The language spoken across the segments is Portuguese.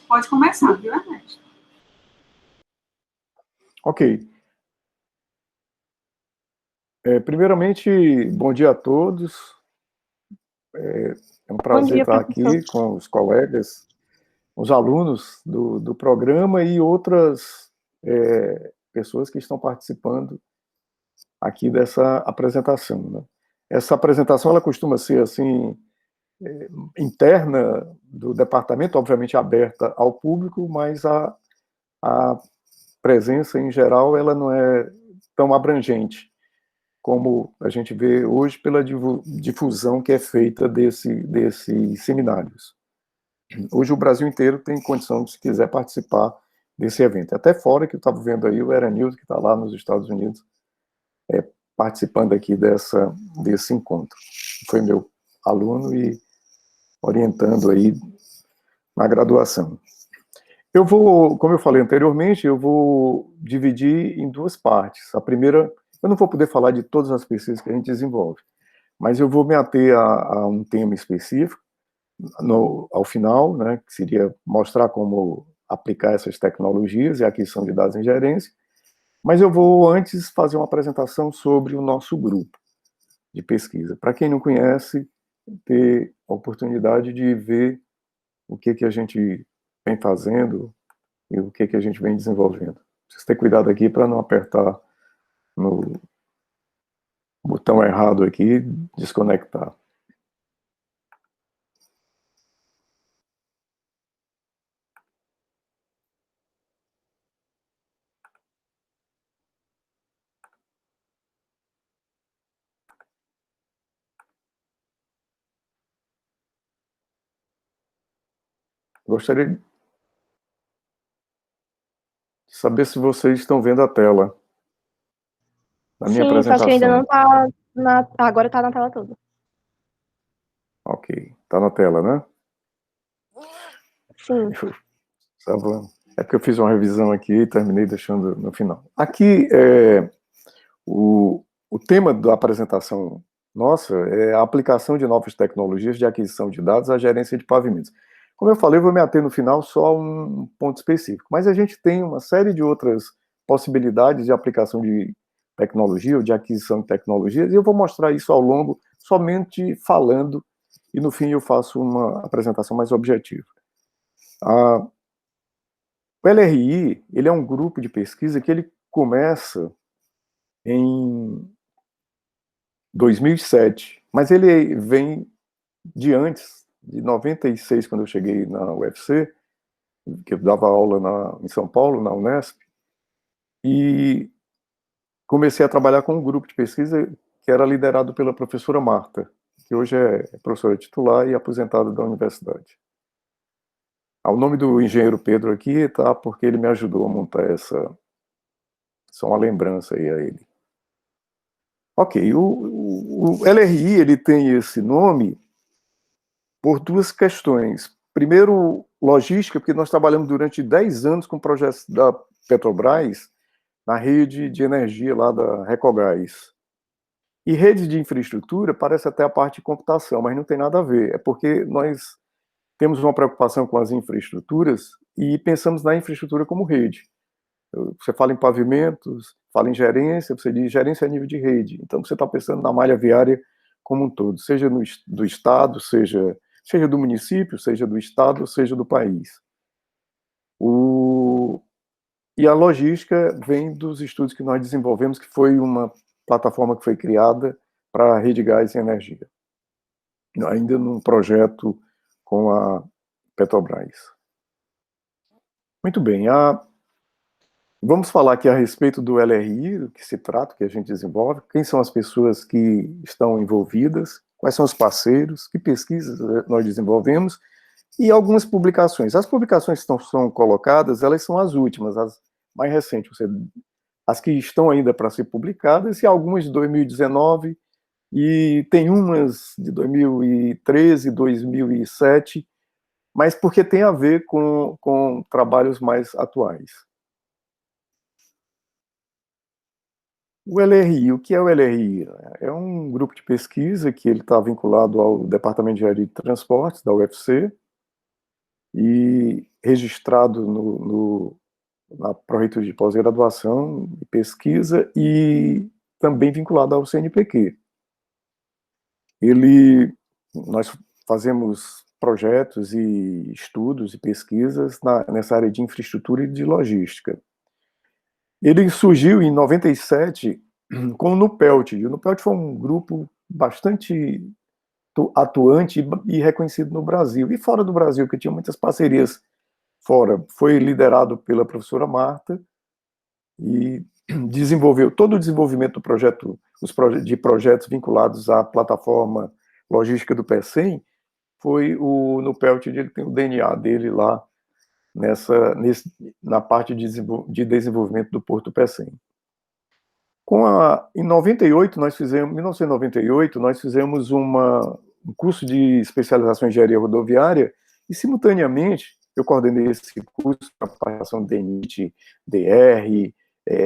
Pode começar, viu, Ernesto? Ok. Primeiramente, bom dia a todos. É um prazer dia, estar aqui com os colegas, os alunos do programa e outras pessoas que estão participando aqui dessa apresentação, né? Essa apresentação ela costuma ser assim interna do departamento, obviamente aberta ao público, mas a presença em geral ela não é tão abrangente como a gente vê hoje pela difusão que é feita desses seminários. Hoje o Brasil inteiro tem condição, se quiser, participar desse evento. Até fora, que eu estava vendo aí o Eranildo, que está lá nos Estados Unidos, participando aqui desse encontro. Foi meu aluno e orientando aí na graduação. Eu vou, como eu falei anteriormente, eu vou dividir em duas partes. A primeira, eu não vou poder falar de todas as pesquisas que a gente desenvolve, mas eu vou me ater a um tema específico ao final, né, que seria mostrar como aplicar essas tecnologias e a aquisição de dados em gerência, mas eu vou antes fazer uma apresentação sobre o nosso grupo de pesquisa. Para quem não conhece, ter a oportunidade de ver o que a gente vem fazendo e o que a gente vem desenvolvendo. Preciso ter cuidado aqui para não apertar no botão errado aqui e desconectar. Gostaria de saber se vocês estão vendo a tela da minha apresentação. Só que ainda não está agora está na tela toda. Ok, está na tela, né? Sim. É porque eu fiz uma revisão aqui e terminei deixando no final. Aqui, o tema da apresentação nossa é a aplicação de novas tecnologias de aquisição de dados à gerência de pavimentos. Como eu falei, eu vou me ater no final só a um ponto específico, mas a gente tem uma série de outras possibilidades de aplicação de tecnologia ou de aquisição de tecnologias, e eu vou mostrar isso ao longo, somente falando, e no fim eu faço uma apresentação mais objetiva. O LRI, ele é um grupo de pesquisa que ele começa em 2007, mas ele vem de antes, de 96, quando eu cheguei na UFC, que eu dava aula em São Paulo, na Unesp, e comecei a trabalhar com um grupo de pesquisa que era liderado pela professora Marta, que hoje é professora titular e aposentada da universidade. O nome do engenheiro Pedro aqui tá porque ele me ajudou a montar só uma lembrança aí a ele. Ok, o LRI ele tem esse nome por duas questões. Primeiro, logística, porque nós trabalhamos durante 10 anos com projetos da Petrobras na rede de energia lá da Recogás. E rede de infraestrutura parece até a parte de computação, mas não tem nada a ver. É porque nós temos uma preocupação com as infraestruturas e pensamos na infraestrutura como rede. Você fala em pavimentos, fala em gerência, você diz gerência a nível de rede. Então você está pensando na malha viária como um todo, seja do estado, seja do município, seja do estado, seja do país. E a logística vem dos estudos que nós desenvolvemos, que foi uma plataforma que foi criada para a rede gás e energia, ainda num projeto com a Petrobras. Muito bem, vamos falar aqui a respeito do LRI, do que se trata, que a gente desenvolve, quem são as pessoas que estão envolvidas, quais são os parceiros, que pesquisas nós desenvolvemos e algumas publicações. As publicações que são colocadas, elas são as últimas, as mais recentes, as que estão ainda para ser publicadas, e algumas de 2019, e tem umas de 2013, 2007, mas porque tem a ver com trabalhos mais atuais. O LRI, o que é o LRI? É um grupo de pesquisa que ele está vinculado ao Departamento de Engenharia de Transportes, da UFC, e registrado na Pró-Reitoria de Pós-Graduação e Pesquisa e também vinculado ao CNPq. Nós fazemos projetos e estudos e pesquisas nessa área de infraestrutura e de logística. Ele surgiu em 97 com o NUPELT, e o NUPELT foi um grupo bastante atuante e reconhecido no Brasil, e fora do Brasil, que tinha muitas parcerias fora. Foi liderado pela professora Marta, e desenvolveu todo o desenvolvimento do projeto, de projetos vinculados à plataforma logística do PECEM, foi o NUPELT, ele tem o DNA dele lá na parte de desenvolvimento do Porto PECEM. Em 1998, nós fizemos um curso de especialização em engenharia rodoviária e, simultaneamente, eu coordenei esse curso com a participação do DENIT, DR,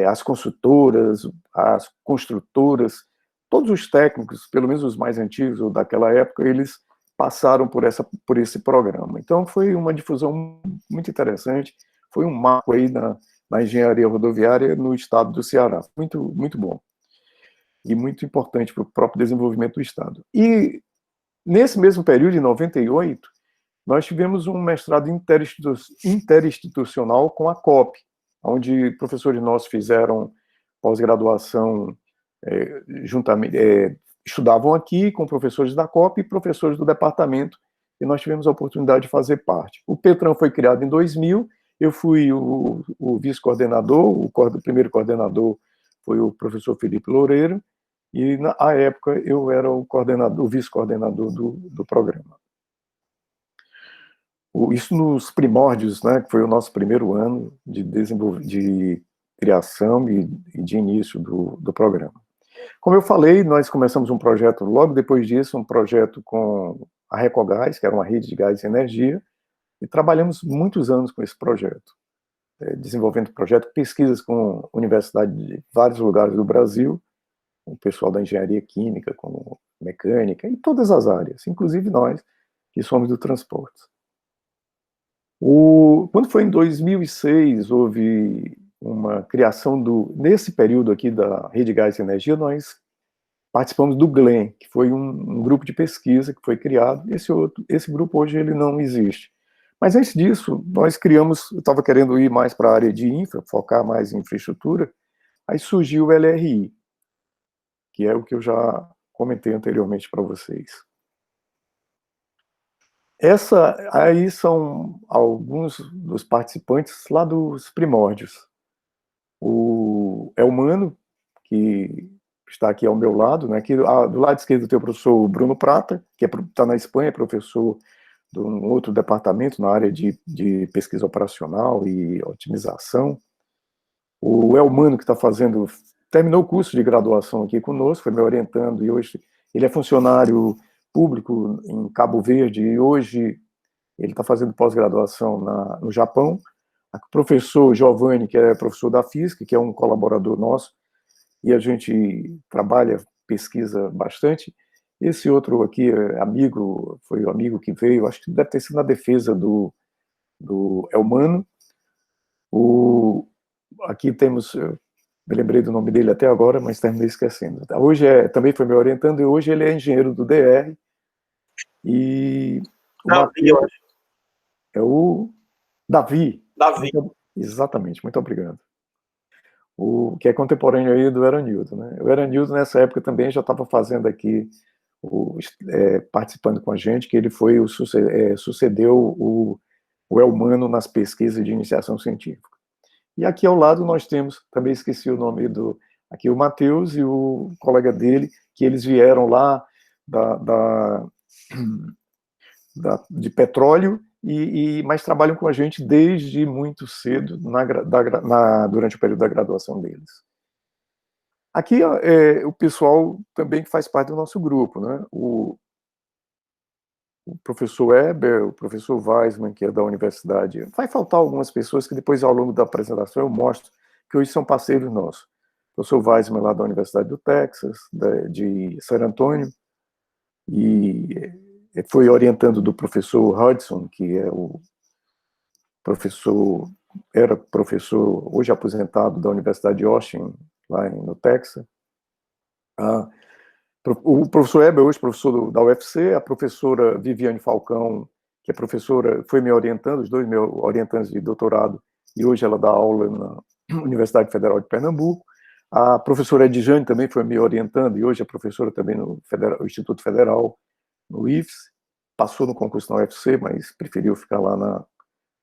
as consultoras, as construtoras, todos os técnicos, pelo menos os mais antigos ou daquela época, eles passaram por esse programa. Então, foi uma difusão muito interessante, foi um marco aí na engenharia rodoviária no estado do Ceará. Muito, muito bom. E muito importante para o próprio desenvolvimento do estado. E, nesse mesmo período, em 98, nós tivemos um mestrado interinstitucional com a COP, onde professores nossos fizeram pós-graduação juntamente, estudavam aqui com professores da COP e professores do departamento, e nós tivemos a oportunidade de fazer parte. O PETRAN foi criado em 2000, eu fui o vice-coordenador, o primeiro coordenador foi o professor Felipe Loureiro, e, na época, eu era o vice-coordenador do programa. Isso nos primórdios, né, que foi o nosso primeiro ano de criação e de início do programa. Como eu falei, nós começamos um projeto, logo depois disso, um projeto com a Recogás, que era uma rede de gás e energia, e trabalhamos muitos anos com esse projeto, desenvolvendo projeto, pesquisas com universidades de vários lugares do Brasil, com o pessoal da engenharia química, com mecânica, em todas as áreas, inclusive nós, que somos do transporte. Quando foi em 2006, houve uma criação nesse período aqui da Rede Gás e Energia, nós participamos do GLEN, que foi um grupo de pesquisa que foi criado. Esse grupo hoje ele não existe. Mas antes disso, nós criamos, eu estava querendo ir mais para a área de infra, focar mais em infraestrutura, aí surgiu o LRI, que é o que eu já comentei anteriormente para vocês. Aí são alguns dos participantes lá dos primórdios. O Elmano, que está aqui ao meu lado, né? Aqui, do lado esquerdo tem o professor Bruno Prata, que está na Espanha, professor de um outro departamento na área de pesquisa operacional e otimização. O Elmano, que terminou o curso de graduação aqui conosco, foi me orientando, e hoje ele é funcionário público em Cabo Verde, e hoje ele está fazendo pós-graduação no Japão. O professor Giovanni, que é professor da física, que é um colaborador nosso, e a gente trabalha, pesquisa bastante. Esse outro aqui, foi o amigo que veio, acho que deve ter sido na defesa do Elmano. Aqui temos, eu me lembrei do nome dele até agora, mas terminei esquecendo. Hoje também foi me orientando, e hoje ele é engenheiro do DR, e é o Davi. Exatamente, muito obrigado. Que é contemporâneo aí do Eranildo, né? O Eranildo, nessa época, também já estava fazendo aqui, participando com a gente, que ele sucedeu o Elmano nas pesquisas de iniciação científica. E aqui ao lado nós temos, também esqueci o nome aqui o Matheus e o colega dele, que eles vieram lá de petróleo, mas trabalham com a gente desde muito cedo, durante o período da graduação deles. Aqui o pessoal também que faz parte do nosso grupo, né? O professor Eber, o professor Weisman, que é da universidade. Vai faltar algumas pessoas que depois, ao longo da apresentação, eu mostro, que hoje são parceiros nossos. O professor Weisman, lá da Universidade do Texas, de San Antônio, e foi orientando do professor Hudson, que é o era professor, hoje aposentado, da Universidade de Austin, lá no Texas. O professor Heber, hoje professor da UFC, a professora Viviane Falcão, que é professora, foi me orientando, os dois meus orientantes de doutorado, e hoje ela dá aula na Universidade Federal de Pernambuco. A professora Edjane também foi me orientando, e hoje é professora também no Instituto Federal, no IFES. Passou no concurso na UFC, mas preferiu ficar lá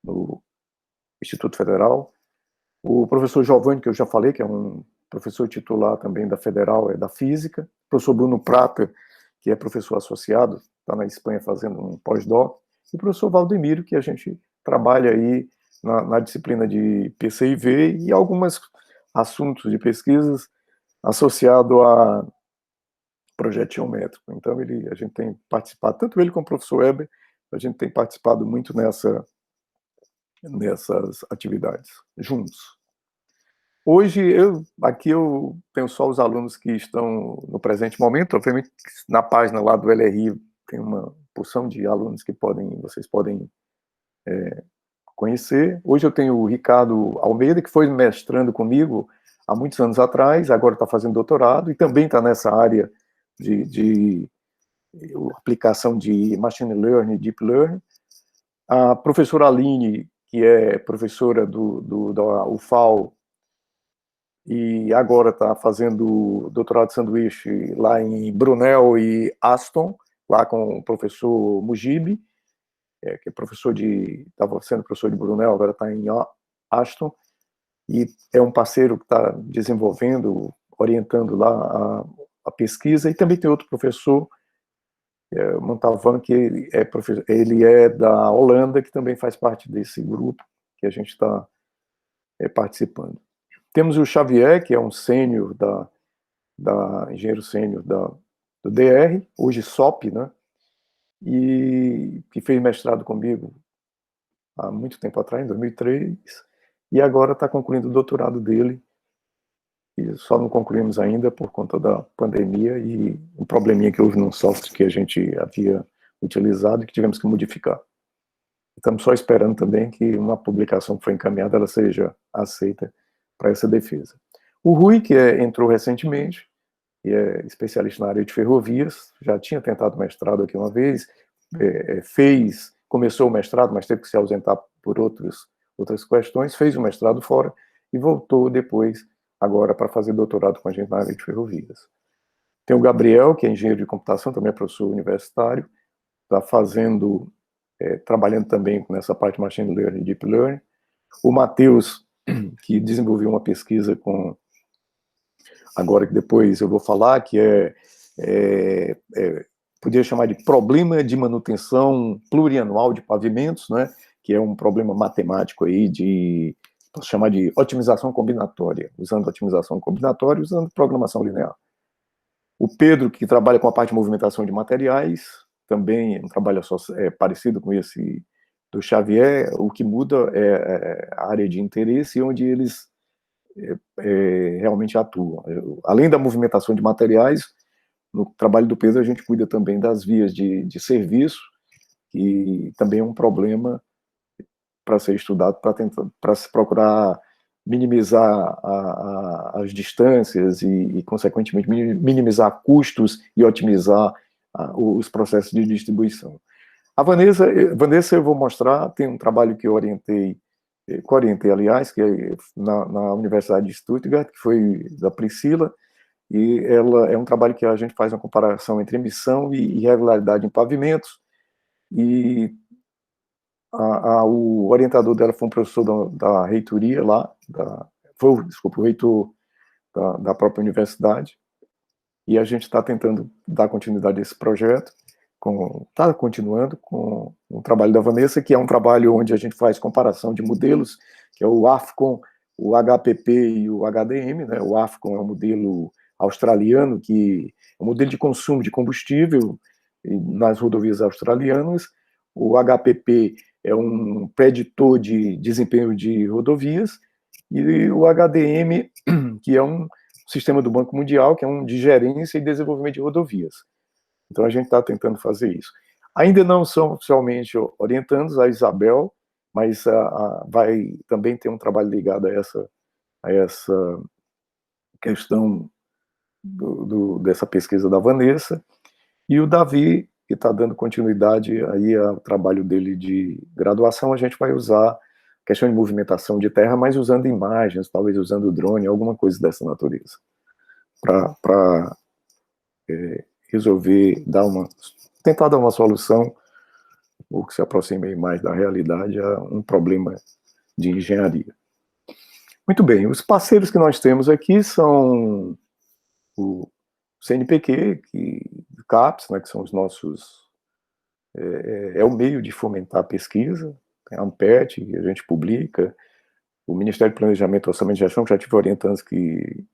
no Instituto Federal. O professor Giovanni, que eu já falei, que é um professor titular também da Federal, é da Física. O professor Bruno Prata, que é professor associado, está na Espanha fazendo um pós-doc. E o professor Valdemiro, que a gente trabalha aí na disciplina de PCIV e alguns assuntos de pesquisas associados a projeto geométrico. Então, a gente tem participado, tanto ele como o professor Weber, a gente tem participado muito nessas atividades, juntos. Hoje, aqui eu tenho só os alunos que estão no presente momento. Obviamente, na página lá do LRI tem uma porção de alunos que vocês podem conhecer. Hoje eu tenho o Ricardo Almeida, que foi mestrando comigo há muitos anos atrás, agora está fazendo doutorado, e também está nessa área de aplicação de Machine Learning e Deep Learning. A professora Aline, que é professora da UFAL, e agora está fazendo doutorado de sanduíche lá em Brunel e Aston, lá com o professor Mujibe, que é estava sendo professor de Brunel, agora está em Aston, e é um parceiro que está desenvolvendo, orientando lá a pesquisa. E também tem outro professor, Montalvan, que ele é da Holanda, que também faz parte desse grupo que a gente está participando. Temos o Xavier, que é um sênior engenheiro sênior do DR, hoje SOP, né? E que fez mestrado comigo há muito tempo atrás, em 2003, e agora está concluindo o doutorado dele, e só não concluímos ainda por conta da pandemia e um probleminha que houve no software que a gente havia utilizado e que tivemos que modificar. Estamos só esperando também que uma publicação que foi encaminhada ela seja aceita para essa defesa. O Rui, que entrou recentemente, e é especialista na área de ferrovias, já tinha tentado mestrado aqui uma vez, começou o mestrado, mas teve que se ausentar por outras questões, fez o mestrado fora e voltou depois, agora, para fazer doutorado com a gente na área de ferrovias. Tem o Gabriel, que é engenheiro de computação, também é professor universitário, está trabalhando também nessa parte de Machine Learning e Deep Learning. O Matheus, que desenvolveu uma pesquisa agora que depois eu vou falar, que podia chamar de problema de manutenção plurianual de pavimentos, né, que é um problema matemático aí posso chamar de otimização combinatória, usando otimização combinatória, usando programação linear. O Pedro, que trabalha com a parte de movimentação de materiais, também é um trabalho parecido com esse do Xavier. O que muda é a área de interesse onde eles realmente atuam. Além da movimentação de materiais, no trabalho do Pedro a gente cuida também das vias de serviço, que também é um problema para ser estudado, para se procurar minimizar as distâncias e, consequentemente, minimizar custos e otimizar os processos de distribuição. A Vanessa, eu vou mostrar, tem um trabalho que eu orientei, aliás, que é na Universidade de Stuttgart, que foi da Priscila, e ela é um trabalho que a gente faz uma comparação entre emissão e irregularidade em pavimentos, e o orientador dela foi um professor da reitoria lá, o reitor da própria universidade, e a gente está tentando dar continuidade a esse projeto, está continuando com o trabalho da Vanessa, que é um trabalho onde a gente faz comparação de modelos, que é o AFCON, o HPP e o HDM, né? O AFCON é um modelo australiano, que é um modelo de consumo de combustível nas rodovias australianas. O HPP é um preditor de desempenho de rodovias, e o HDM, que é um sistema do Banco Mundial, que é um de gerência e desenvolvimento de rodovias. Então, a gente está tentando fazer isso. Ainda não são oficialmente orientandos, a Isabel, mas vai também ter um trabalho ligado a essa questão dessa pesquisa da Vanessa, e o Davi, que está dando continuidade aí ao trabalho dele de graduação. A gente vai usar questão de movimentação de terra, mas usando imagens, talvez usando drone, alguma coisa dessa natureza, para resolver, tentar dar uma solução, ou que se aproxime mais da realidade, a um problema de engenharia. Muito bem, os parceiros que nós temos aqui são o CNPq, CAPES, né, que são os nossos, é o meio de fomentar a pesquisa, tem a ANPET, que a gente publica, o Ministério do Planejamento, Orçamento e Gestão, que já tive orientantes que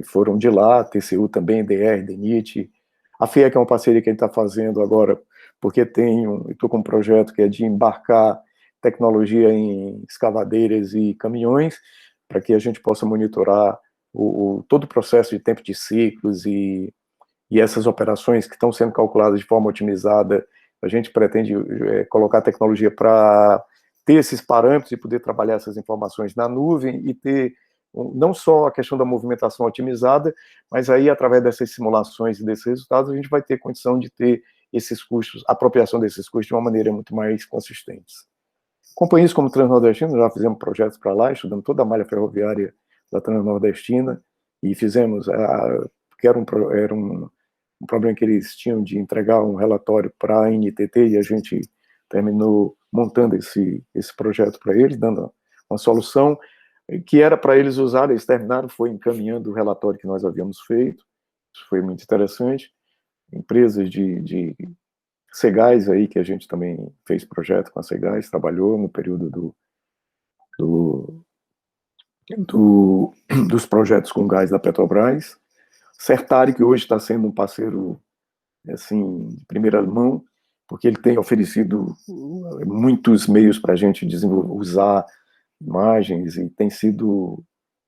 foram de lá, TCU também, DR, DENIT, a FIEC é uma parceria que a gente está fazendo agora, porque estou com um projeto que é de embarcar tecnologia em escavadeiras e caminhões, para que a gente possa monitorar todo o processo de tempo de ciclos e essas operações que estão sendo calculadas de forma otimizada. A gente pretende colocar tecnologia para ter esses parâmetros e poder trabalhar essas informações na nuvem e ter não só a questão da movimentação otimizada, mas aí, através dessas simulações e desses resultados, a gente vai ter condição de ter esses custos, a apropriação desses custos de uma maneira muito mais consistente. Companhias como Transnordestina, já fizemos projetos para lá, estudamos toda a malha ferroviária da Transnordestina, e fizemos, que era um problema que eles tinham de entregar um relatório para a NTT, e a gente terminou montando esse projeto para eles, dando uma solução que era para eles usarem. Eles terminaram, foi encaminhando o relatório que nós havíamos feito, isso foi muito interessante. Empresas de Cegás aí, que a gente também fez projeto com a Cegás, trabalhou no período dos projetos com gás da Petrobras. Certare, que hoje está sendo um parceiro assim, de primeira mão, porque ele tem oferecido muitos meios para a gente usar imagens, e tem sido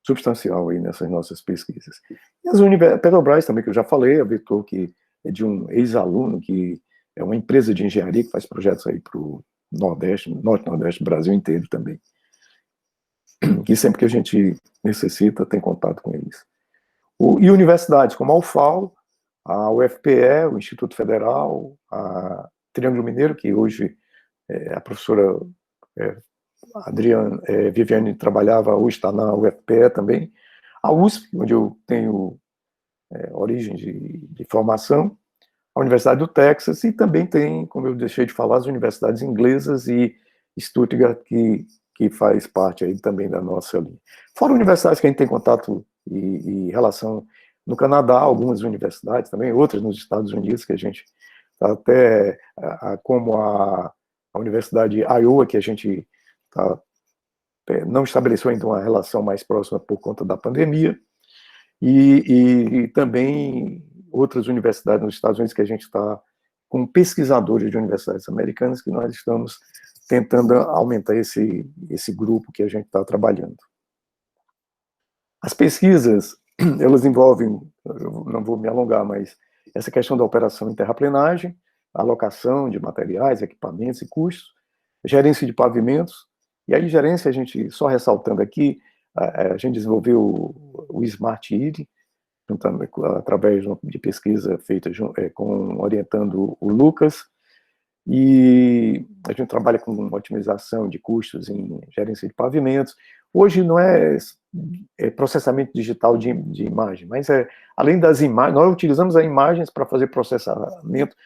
substancial aí nessas nossas pesquisas. E as Petrobras também, que eu já falei, a Vetor, que é de um ex-aluno, que é uma empresa de engenharia que faz projetos aí para o Nordeste, Norte-Nordeste, Brasil inteiro também, que sempre que a gente necessita, tem contato com eles. E universidades como a UFAL, a UFPE, o Instituto Federal, a Triângulo Mineiro, que hoje a professora Viviane trabalhava, hoje está na UFPE também, a USP, onde eu tenho origem de formação, a Universidade do Texas, e também tem, como eu deixei de falar, as universidades inglesas e Stuttgart, que faz parte aí também da nossa linha. Fora universidades que a gente tem contato e relação no Canadá, algumas universidades também, outras nos Estados Unidos, que a gente até, como a Universidade Iowa, que a gente não estabeleceu ainda uma relação mais próxima por conta da pandemia, e também outras universidades nos Estados Unidos, que a gente está com pesquisadores de universidades americanas, que nós estamos tentando aumentar esse grupo que a gente está trabalhando. As pesquisas, elas envolvem, eu não vou me alongar, mas essa questão da operação em terraplenagem, alocação de materiais, equipamentos e custos, gerência de pavimentos, e aí gerência, a gente, só ressaltando aqui, a gente desenvolveu o Smart ID, através de pesquisa feita orientando o Lucas, e a gente trabalha com otimização de custos em gerência de pavimentos. Hoje não é processamento digital de imagem, mas além das imagens, nós utilizamos as imagens para fazer processamento,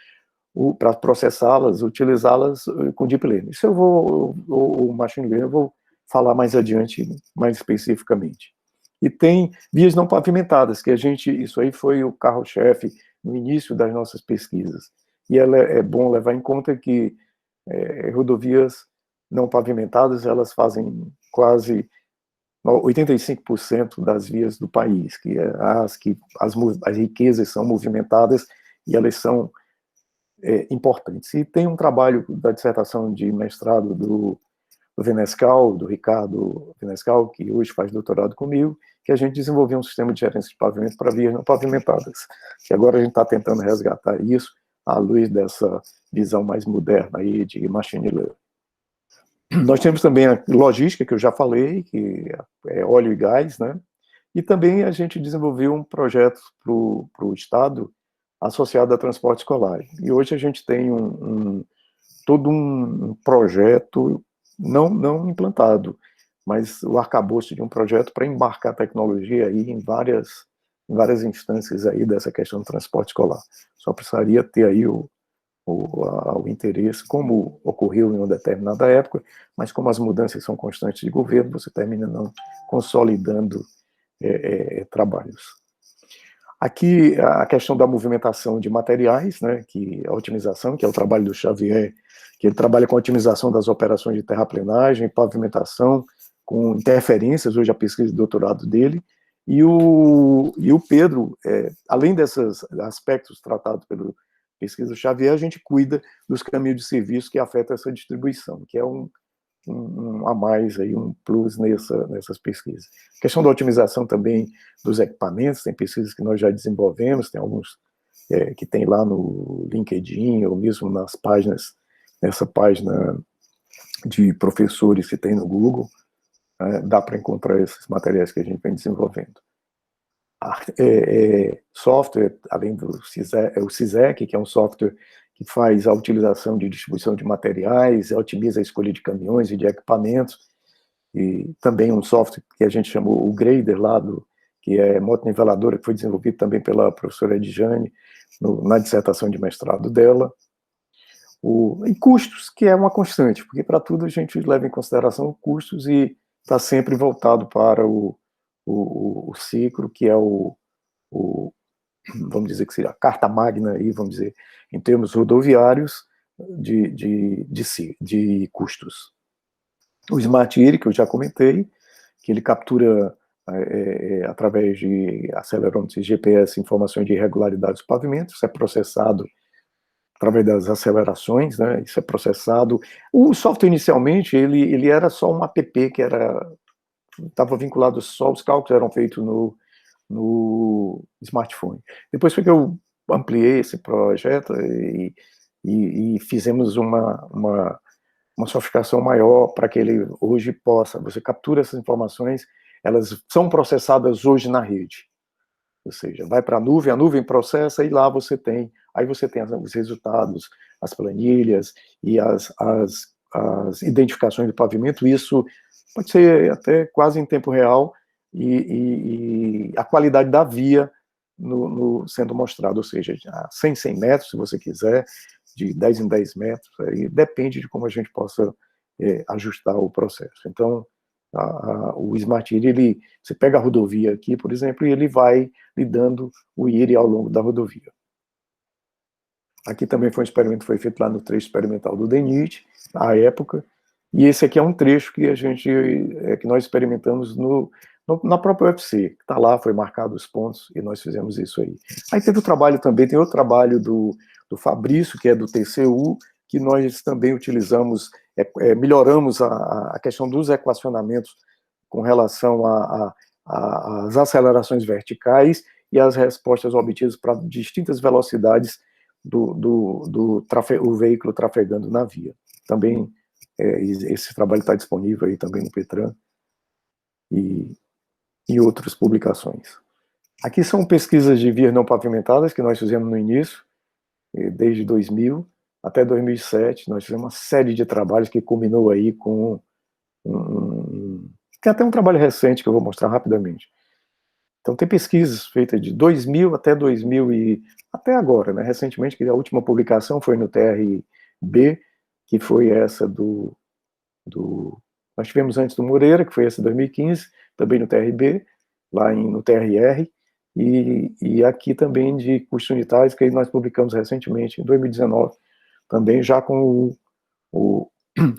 para processá-las, utilizá-las com Deep Learning. Isso o Machine Learning eu vou falar mais adiante, mais especificamente. E tem vias não pavimentadas, que isso aí foi o carro-chefe no início das nossas pesquisas. E é bom levar em conta que rodovias não pavimentadas, elas fazem quase 85% das vias do país, que as riquezas são movimentadas e elas são importantes. E tem um trabalho da dissertação de mestrado do Venescal, do Ricardo Venescal, que hoje faz doutorado comigo, que a gente desenvolveu um sistema de gerência de pavimento para vias não pavimentadas, que agora a gente está tentando resgatar isso à luz dessa visão mais moderna aí de machine learning. Nós temos também a logística, que eu já falei, que é óleo e gás, né? E também a gente desenvolveu um projeto para o Estado associado a transporte escolar. E hoje a gente tem todo um projeto, não implantado, mas o arcabouço de um projeto para embarcar a tecnologia aí em várias instâncias aí dessa questão do transporte escolar. Só precisaria ter aí o interesse, como ocorreu em uma determinada época, mas como as mudanças são constantes de governo, você termina não consolidando trabalhos. Aqui a questão da movimentação de materiais, né, que a otimização, que é o trabalho do Xavier, que ele trabalha com a otimização das operações de terraplenagem, pavimentação, com interferências, hoje a pesquisa de doutorado dele, e o Pedro, além desses aspectos tratados pelo pesquisa do Xavier, a gente cuida dos caminhos de serviço que afetam essa distribuição, que é um a mais, aí, um plus nessas pesquisas. A questão da otimização também dos equipamentos, tem pesquisas que nós já desenvolvemos, tem alguns que tem lá no LinkedIn, ou mesmo nas páginas, nessa página de professores que tem no Google, dá para encontrar esses materiais que a gente vem desenvolvendo. Software, além do CISEC, que é um software que faz a utilização de distribuição de materiais, otimiza a escolha de caminhões e de equipamentos, e também um software que a gente chamou o Grader, que é motoniveladora, que foi desenvolvido também pela professora Edjane, na dissertação de mestrado dela. E custos, que é uma constante, porque para tudo a gente leva em consideração custos e está sempre voltado para o ciclo, que é vamos dizer que seria a carta magna, aí, vamos dizer, em termos rodoviários, de custos. O Smart Ear, que eu já comentei, que ele captura, através de acelerômetros GPS, informações de irregularidades do pavimento, isso é processado através das acelerações, né? Isso é processado. O software, inicialmente, ele era só um app que estava vinculado só, os cálculos eram feitos no smartphone. Depois foi que eu ampliei esse projeto e fizemos uma sofisticação maior para que ele hoje possa, você captura essas informações, elas são processadas hoje na rede. Ou seja, vai para a nuvem processa e lá você tem os resultados, as planilhas e as identificações do pavimento. Isso pode ser até quase em tempo real e a qualidade da via sendo mostrada, ou seja, a 100 metros, se você quiser, de 10 em 10 metros, aí depende de como a gente possa ajustar o processo. Então, o Smart Ear, você pega a rodovia aqui, por exemplo, e ele vai lhe dando o IRI ao longo da rodovia. Aqui também foi um experimento que foi feito lá no trecho experimental do DENIT, à época, e esse aqui é um trecho que que nós experimentamos na própria UFC, que está lá, foi marcado os pontos, e nós fizemos isso aí. Aí teve o trabalho também, tem outro trabalho do Fabrício, que é do TCU, que nós também utilizamos, melhoramos a questão dos equacionamentos com relação às acelerações verticais e as respostas obtidas para distintas velocidades o veículo trafegando na via. Também esse trabalho está disponível aí também no Petran e outras publicações. Aqui são pesquisas de vias não pavimentadas que nós fizemos no início, desde 2000 até 2007, nós fizemos uma série de trabalhos que culminou aí com tem até um trabalho recente que eu vou mostrar rapidamente. Então tem pesquisas feitas de 2000 até 2000 até agora, né? Recentemente, que a última publicação foi no TRB, que foi essa nós tivemos antes do Moreira, que foi essa de 2015, também no TRB, lá no TRR, e aqui também de custos unitários, que nós publicamos recentemente, em 2019, também já com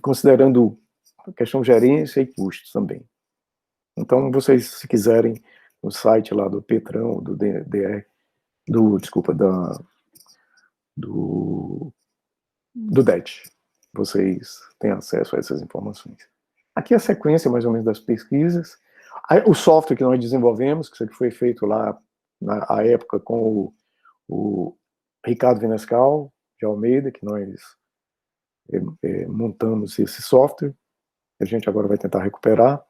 considerando a questão de gerência e custos também. Então, vocês, se quiserem, no site lá do Petrão, do DR, do DET, vocês têm acesso a essas informações. Aqui é a sequência, mais ou menos, das pesquisas. O software que nós desenvolvemos, que foi feito lá na época com o Ricardo Vinescal de Almeida, que nós montamos esse software, a gente agora vai tentar recuperar.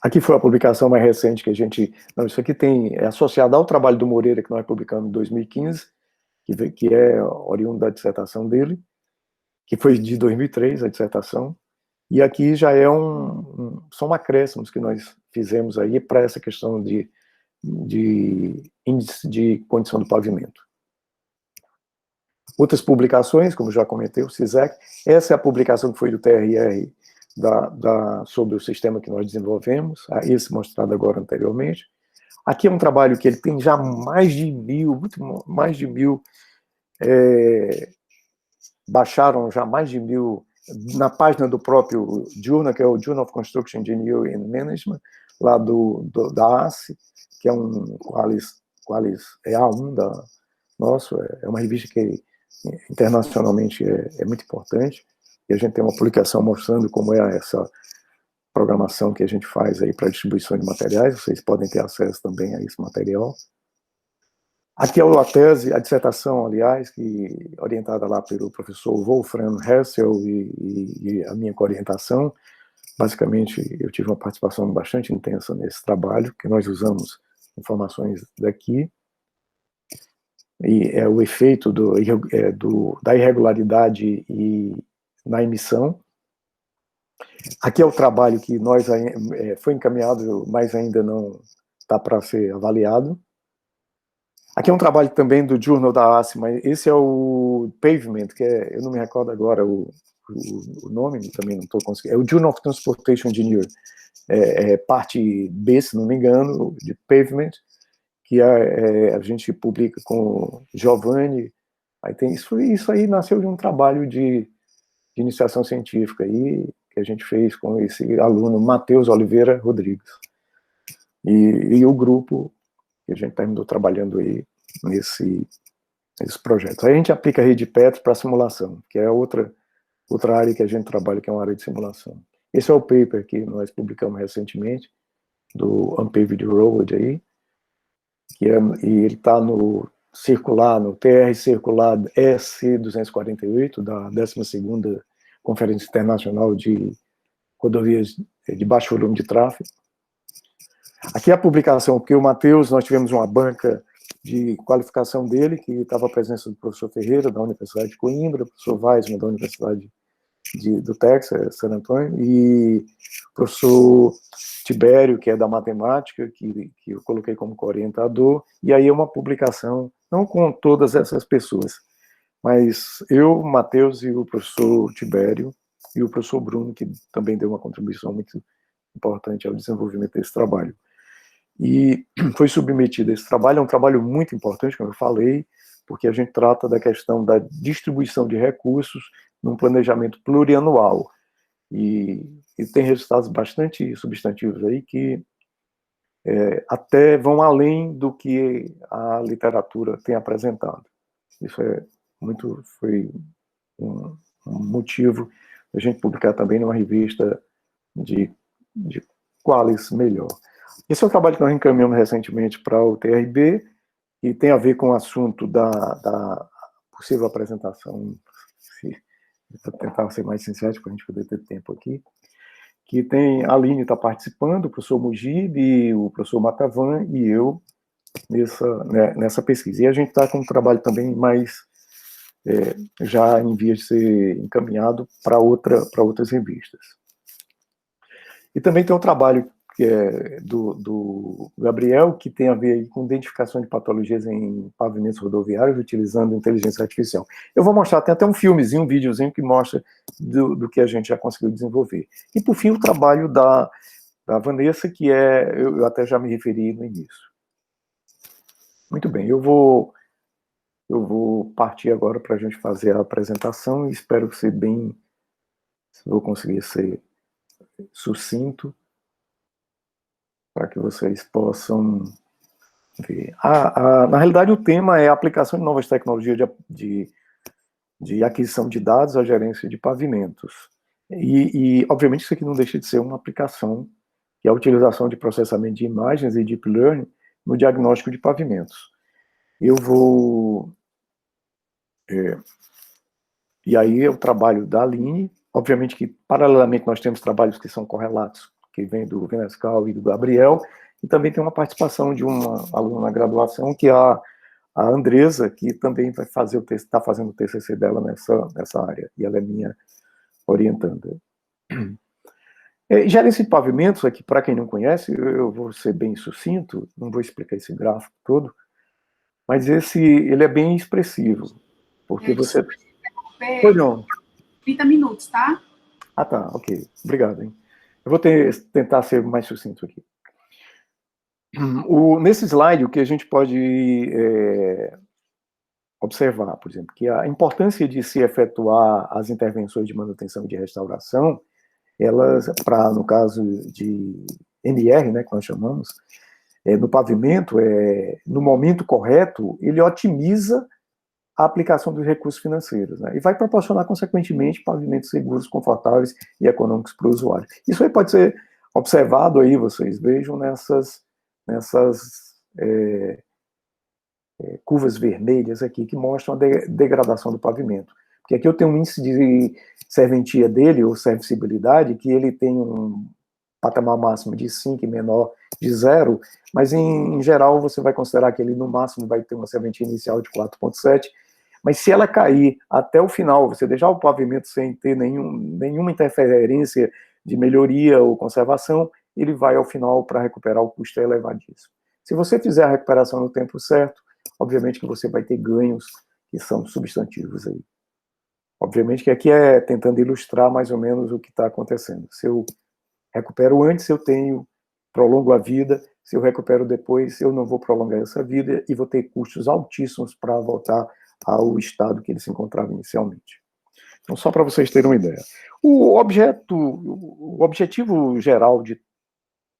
Aqui foi a publicação mais recente que a gente... Não, isso aqui é associado ao trabalho do Moreira, que nós publicamos em 2015, que é oriundo da dissertação dele, que foi de 2003, a dissertação. E aqui já são acréscimos que nós fizemos aí para essa questão de índice de condição do pavimento. Outras publicações, como já comentei, o CISEC, essa é a publicação que foi do TRR sobre o sistema que nós desenvolvemos, esse mostrado agora anteriormente. Aqui é um trabalho que ele tem já mais de 1.000, mais de 1.000, baixaram já mais de 1.000 na página do próprio Journal, que é o Journal of Construction Engineering and Management, lá da ACE, que é um Qualis é A1 nosso, é uma revista que internacionalmente é muito importante, e a gente tem uma publicação mostrando como é essa programação que a gente faz aí para distribuição de materiais, vocês podem ter acesso também a esse material. Aqui é a tese, a dissertação, aliás, orientada lá pelo professor Wolfram Hessel e a minha orientação. Basicamente, eu tive uma participação bastante intensa nesse trabalho, que nós usamos informações daqui, e é o efeito da irregularidade na emissão. Aqui é o trabalho que foi encaminhado, mas ainda não está para ser avaliado. Aqui é um trabalho também do Journal da ACE, mas esse é o Pavement, que eu não me recordo agora o nome, também não estou conseguindo. É o Journal of Transportation Engineer, parte B, se não me engano, de Pavement, que a gente publica com Giovanni. Aí tem isso aí nasceu de um trabalho de iniciação científica aí, que a gente fez com esse aluno Matheus Oliveira Rodrigues. E o grupo que a gente terminou trabalhando aí nesses projetos. Aí a gente aplica a rede Petri para simulação, que é outra área que a gente trabalha, que é uma área de simulação. Esse é o paper que nós publicamos recentemente, do Unpaved Road aí, e ele está no TR Circular SC248, da 12ª Conferência Internacional de Rodovias de Baixo Volume de Tráfego. Aqui é a publicação, porque o Matheus, nós tivemos uma banca de qualificação dele, que estava a presença do professor Ferreira, da Universidade de Coimbra, o professor Weissman, da Universidade do Texas, San Antonio, e o professor Tibério, que é da matemática, que eu coloquei como co-orientador, e aí é uma publicação, não com todas essas pessoas, mas eu, Matheus e o professor Tibério, e o professor Bruno, que também deu uma contribuição muito importante ao desenvolvimento desse trabalho. E foi submetido a esse trabalho, é um trabalho muito importante, como eu falei, porque a gente trata da questão da distribuição de recursos num planejamento plurianual. E tem resultados bastante substantivos aí que até vão além do que a literatura tem apresentado. Isso foi um motivo da gente publicar também numa revista de Qualis melhor. Esse é um trabalho que nós encaminhamos recentemente para o TRB, e tem a ver com o assunto da possível apresentação, vou tentar ser mais sintético para a gente poder ter tempo aqui, que tem a Aline está participando, o professor Mujib, o professor Matavan e eu nessa pesquisa. E a gente está com um trabalho também mais já em vias de ser encaminhado para outras revistas. E também tem um trabalho que é do Gabriel, que tem a ver aí com identificação de patologias em pavimentos rodoviários utilizando inteligência artificial. Eu vou mostrar, tem até um filmezinho, um videozinho que mostra do que a gente já conseguiu desenvolver. E, por fim, o trabalho da Vanessa, que eu até já me referi no início. Muito bem, eu vou partir agora para a gente fazer a apresentação e espero ser vou conseguir ser sucinto, para que vocês possam ver. Na realidade, o tema é a aplicação de novas tecnologias de aquisição de dados à gerência de pavimentos. E, obviamente, isso aqui não deixa de ser uma aplicação, que é a utilização de processamento de imagens e deep learning no diagnóstico de pavimentos. Eu vou... e aí é o trabalho da Aline, obviamente que, paralelamente, nós temos trabalhos que são correlatos, que vem do Venescal e do Gabriel, e também tem uma participação de uma aluna na graduação, que é a Andresa, que também vai fazer está fazendo o TCC dela nessa área, e ela é minha orientanda. Gerência de pavimentos, aqui, para quem não conhece, eu vou ser bem sucinto, não vou explicar esse gráfico todo, mas ele é bem expressivo, porque você... Pois não. 30 minutos, tá? Ah, tá, ok. Obrigado, hein? Eu vou tentar ser mais sucinto aqui. Nesse slide, o que a gente pode observar, por exemplo, que a importância de se efetuar as intervenções de manutenção e de restauração, elas, no caso de MR, né, que nós chamamos, no pavimento, no momento correto, ele otimiza a aplicação dos recursos financeiros, né, e vai proporcionar, consequentemente, pavimentos seguros, confortáveis e econômicos para o usuário. Isso aí pode ser observado aí, vocês vejam, nessas curvas vermelhas aqui, que mostram a degradação do pavimento. Porque aqui eu tenho um índice de serventia dele, ou servicibilidade, que ele tem um patamar máximo de 5 e menor de 0, mas em geral você vai considerar que ele no máximo vai ter uma serventia inicial de 4,7, mas se ela cair até o final, você deixar o pavimento sem ter nenhuma interferência de melhoria ou conservação, ele vai ao final para recuperar o custo elevadíssimo. Se você fizer a recuperação no tempo certo, obviamente que você vai ter ganhos que são substantivos aí. Obviamente que aqui é tentando ilustrar mais ou menos o que está acontecendo. Se eu recupero antes, prolongo a vida. Se eu recupero depois, eu não vou prolongar essa vida e vou ter custos altíssimos para voltar ao estado que ele se encontrava inicialmente. Então, só para vocês terem uma ideia. O objetivo geral de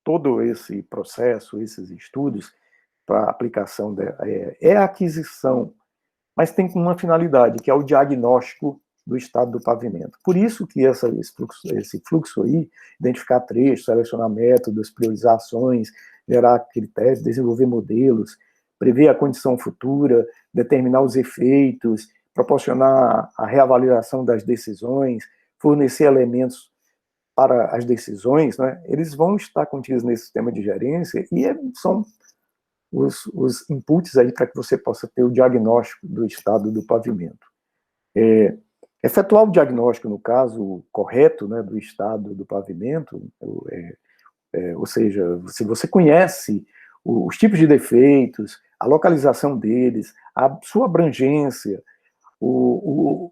todo esse processo, esses estudos para aplicação é a aquisição, mas tem uma finalidade, que é o diagnóstico do estado do pavimento. Por isso que esse fluxo aí, identificar trechos, selecionar métodos, priorizar ações, gerar critérios, desenvolver modelos, prever a condição futura, determinar os efeitos, proporcionar a reavaliação das decisões, fornecer elementos para as decisões, né, eles vão estar contidos nesse sistema de gerência e são os inputs aí para que você possa ter o diagnóstico do estado do pavimento. Efetuar o diagnóstico, no caso correto, né, do estado do pavimento, ou seja, se você conhece os tipos de defeitos, a localização deles, a sua abrangência,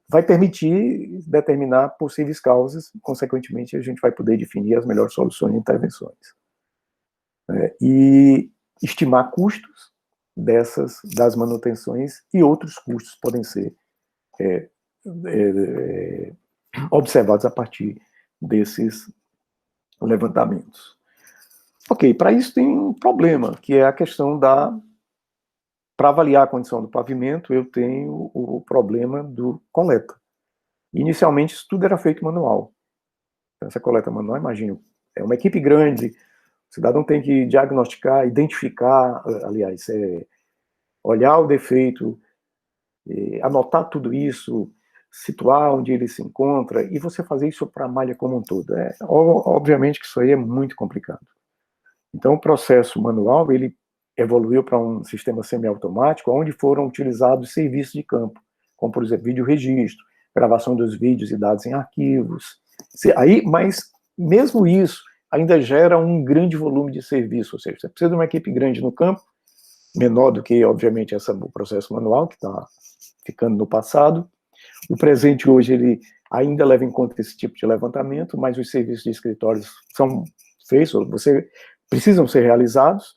vai permitir determinar possíveis causas, consequentemente a gente vai poder definir as melhores soluções e intervenções. E estimar custos das manutenções e outros custos podem ser observados a partir desses levantamentos. Ok, para isso tem um problema, que é a questão para avaliar a condição do pavimento, eu tenho o problema do coleta. Inicialmente, isso tudo era feito manual. Essa coleta manual, imagino, é uma equipe grande, o cidadão tem que diagnosticar, identificar, aliás, olhar o defeito, anotar tudo isso, situar onde ele se encontra, e você fazer isso para a malha como um todo. Obviamente que isso aí é muito complicado. Então, o processo manual, ele evoluiu para um sistema semiautomático, onde foram utilizados serviços de campo, como, por exemplo, vídeo-registro, gravação dos vídeos e dados em arquivos. Mas, mesmo isso, ainda gera um grande volume de serviço, ou seja, você precisa de uma equipe grande no campo, menor do que, obviamente, o processo manual, que está ficando no passado. O presente hoje, ele ainda leva em conta esse tipo de levantamento, mas os serviços de escritórios são feitos, precisam ser realizados.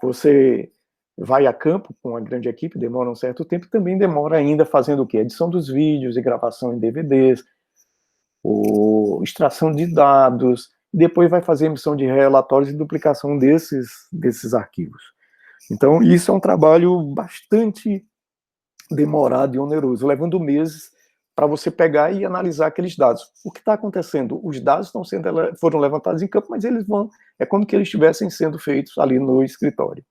Você vai a campo com uma grande equipe, demora um certo tempo, e também demora ainda fazendo o quê? Edição dos vídeos e gravação em DVDs, extração de dados, e depois vai fazer emissão de relatórios e duplicação desses arquivos. Então, isso é um trabalho bastante demorado e oneroso, levando meses para você pegar e analisar aqueles dados. O que está acontecendo? Os dados foram levantados em campo, mas eles é como que eles estivessem sendo feitos ali no escritório.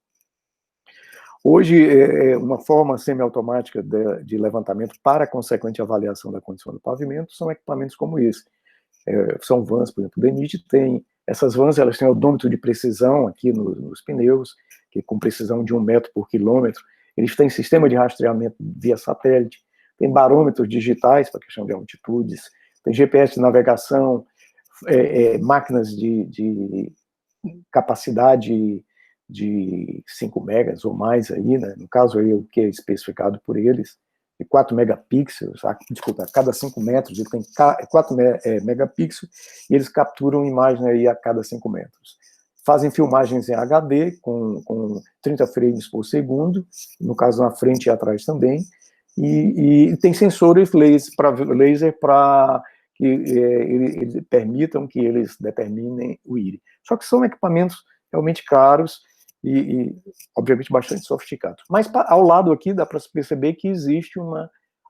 Hoje, uma forma semiautomática de levantamento para a consequente avaliação da condição do pavimento são equipamentos como esse. São vans, por exemplo, o DENIT tem, essas vans, elas têm odômetro de precisão aqui nos pneus, que com precisão de 1 metro por quilômetro. Eles têm sistema de rastreamento via satélite, tem barômetros digitais para questão de altitudes, tem GPS de navegação, máquinas de capacidade de 5 megas ou mais aí, né? No caso aí, o que é especificado por eles, de 4 megapixels, desculpa, a cada 5 metros ele tem 4 megapixels, e eles capturam imagem aí a cada 5 metros. Fazem filmagens em HD com 30 frames por segundo, no caso na frente e atrás também, e tem sensores laser para que eles permitam que eles determinem o IRI. Só que são equipamentos realmente caros e obviamente, bastante sofisticados. Mas, ao lado aqui, dá para perceber que existe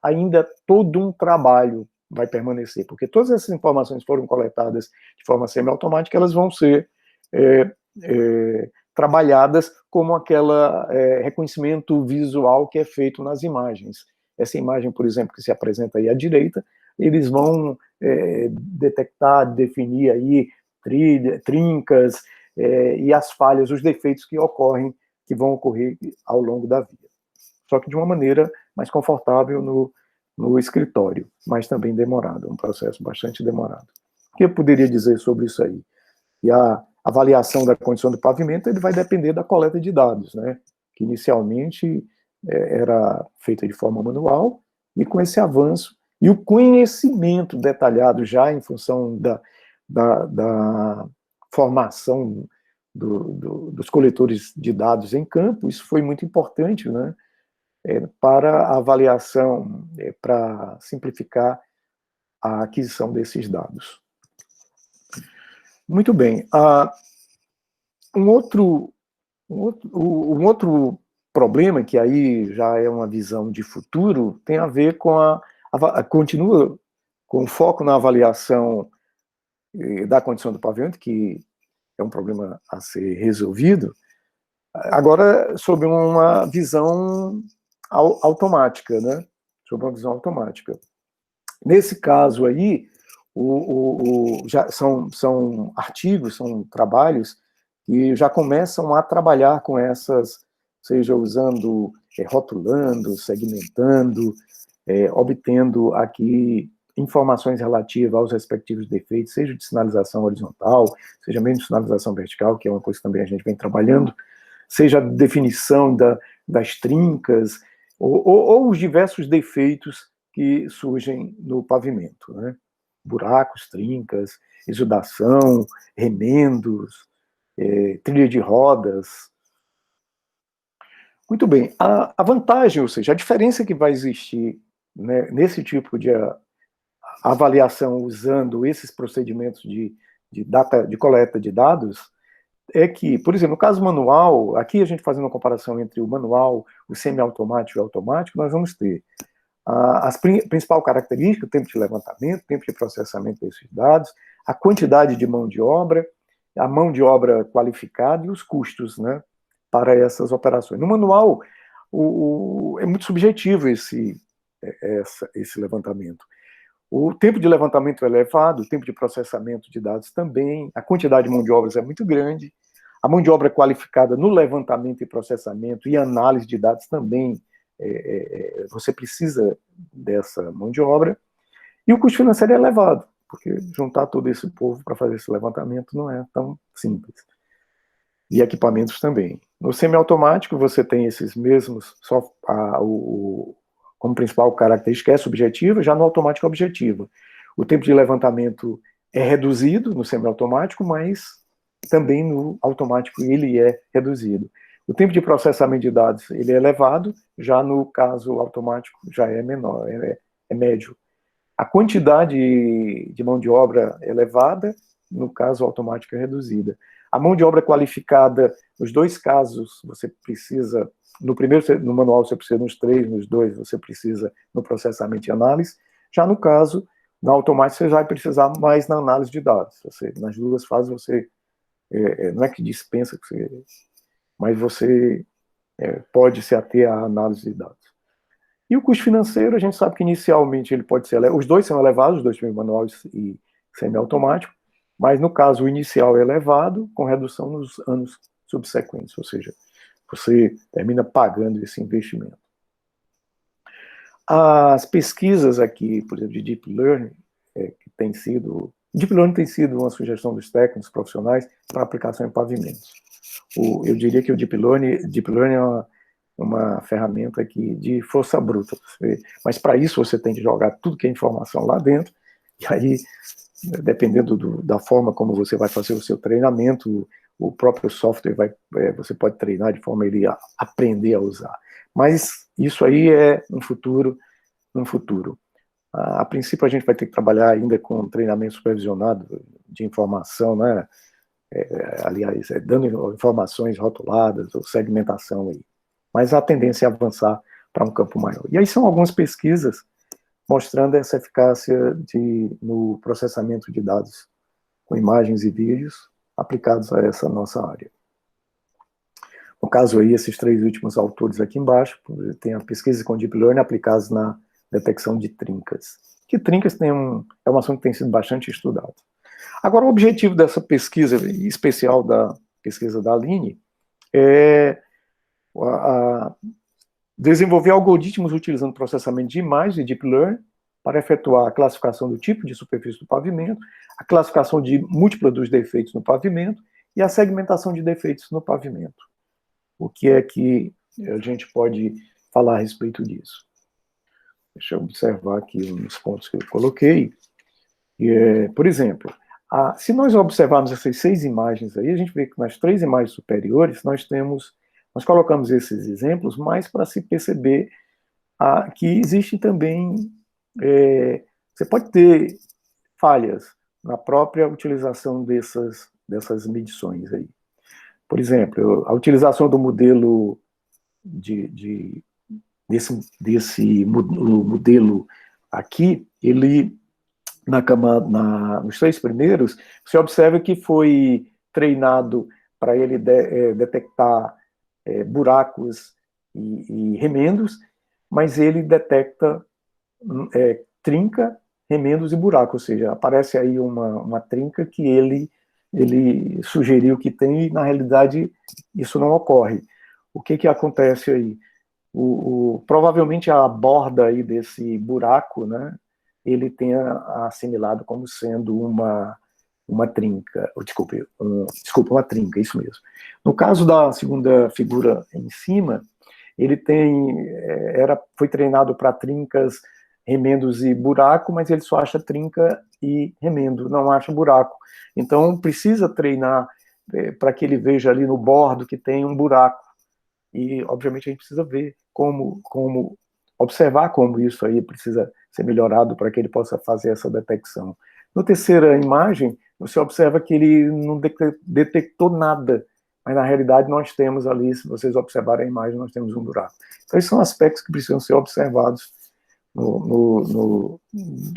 ainda todo um trabalho vai permanecer, porque todas essas informações foram coletadas de forma semiautomática, elas vão ser trabalhadas como aquele reconhecimento visual que é feito nas imagens. Essa imagem, por exemplo, que se apresenta aí à direita, eles vão detectar, definir aí trincas e as falhas, os defeitos que vão ocorrer ao longo da via. Só que de uma maneira mais confortável no escritório, mas também demorado, um processo bastante demorado. O que eu poderia dizer sobre isso aí? E a avaliação da condição do pavimento ele vai depender da coleta de dados, né? Que inicialmente era feita de forma manual, e com esse avanço e o conhecimento detalhado já em função da formação dos coletores de dados em campo, isso foi muito importante, né? Para a avaliação, para simplificar a aquisição desses dados. Muito bem. Um outro problema, que aí já é uma visão de futuro, tem a ver com continua com foco na avaliação da condição do pavimento, que é um problema a ser resolvido, agora sob uma visão automática, né? Sob uma visão automática. Nesse caso aí, já são artigos, são trabalhos que já começam a trabalhar com essas, seja usando, rotulando, segmentando, obtendo aqui informações relativas aos respectivos defeitos, seja de sinalização horizontal, seja mesmo de sinalização vertical, que é uma coisa que também a gente vem trabalhando, seja a definição das trincas, ou os diversos defeitos que surgem no pavimento, né? Buracos, trincas, exudação, remendos, trilha de rodas. Muito bem, a vantagem, ou seja, a diferença que vai existir, né, nesse tipo de avaliação usando esses procedimentos de coleta de dados, é que, por exemplo, no caso manual, aqui a gente fazendo uma comparação entre o manual, o semiautomático e o automático, nós vamos ter as principal característica, o tempo de levantamento, o tempo de processamento desses dados, a quantidade de mão de obra, a mão de obra qualificada e os custos, né, para essas operações. No manual, é muito subjetivo esse levantamento. O tempo de levantamento é elevado, o tempo de processamento de dados também, a quantidade de mão de obras é muito grande, a mão de obra qualificada no levantamento e processamento e análise de dados também, você precisa dessa mão de obra, e o custo financeiro é elevado, porque juntar todo esse povo para fazer esse levantamento não é tão simples. E equipamentos também. No semiautomático, você tem esses mesmos, como principal característica é subjetiva, já no automático é objetiva. O tempo de levantamento é reduzido no semiautomático, mas também no automático ele é reduzido. O tempo de processamento de dados ele é elevado, já no caso automático já é menor, é médio. A quantidade de mão de obra é elevada, no caso automático é reduzida. A mão de obra qualificada, nos dois casos, você precisa, no manual você precisa nos 3, nos 2 você precisa no processamento e análise. Já no caso, na automática você vai precisar mais na análise de dados. Nas duas fases você, não é que dispensa, mas você pode se ater à análise de dados. E o custo financeiro, a gente sabe que inicialmente ele pode ser, os dois são elevados, os dois primeiros manuais e semiautomático, mas no caso o inicial é elevado, com redução nos anos subsequentes, ou seja, você termina pagando esse investimento. As pesquisas aqui, por exemplo, de Deep Learning, Deep Learning tem sido uma sugestão dos técnicos profissionais para aplicação em pavimentos. Eu diria que o Deep Learning é uma ferramenta aqui de força bruta, mas para isso você tem que jogar tudo que é informação lá dentro, e aí, dependendo da forma como você vai fazer o seu treinamento, o próprio software você pode treinar de forma a ele aprender a usar. Mas isso aí é no futuro. A princípio a gente vai ter que trabalhar ainda com treinamento supervisionado de informação, né? Aliás, dando informações rotuladas ou segmentação aí. Mas a tendência é avançar para um campo maior. E aí são algumas pesquisas mostrando essa eficácia no processamento de dados com imagens e vídeos aplicados a essa nossa área. No caso aí, esses três últimos autores aqui embaixo, tem a pesquisa com Deep Learning aplicadas na detecção de trincas. Que trincas é um assunto que tem sido bastante estudado. Agora, o objetivo dessa pesquisa, em especial da pesquisa da Aline, é desenvolver algoritmos utilizando processamento de imagens e Deep Learning para efetuar a classificação do tipo de superfície do pavimento, a classificação de múltipla dos defeitos no pavimento e a segmentação de defeitos no pavimento. O que é que a gente pode falar a respeito disso? Deixa eu observar aqui uns pontos que eu coloquei. Por exemplo, se nós observarmos essas 6 imagens aí, a gente vê que nas 3 imagens superiores nós colocamos esses exemplos mais para se perceber que existe também, você pode ter falhas na própria utilização dessas medições aí. Por exemplo, a utilização do modelo desse modelo aqui, ele nos 3 primeiros, você observa que foi treinado para ele detectar buracos e remendos, mas ele detecta trinca, remendos e buracos, ou seja, aparece aí uma trinca que ele sugeriu que tem, e na realidade isso não ocorre. O que acontece aí? Provavelmente a borda aí desse buraco, né, ele tenha assimilado como sendo uma trinca, uma trinca, isso mesmo. No caso da segunda figura em cima, ele foi treinado para trincas, remendos e buraco, mas ele só acha trinca e remendo, não acha buraco. Então precisa treinar para que ele veja ali no bordo que tem um buraco. E obviamente a gente precisa ver observar como isso aí precisa ser melhorado para que ele possa fazer essa detecção. Na terceira imagem, você observa que ele não detectou nada, mas na realidade nós temos ali, se vocês observarem a imagem, nós temos um buraco. Então esses são aspectos que precisam ser observados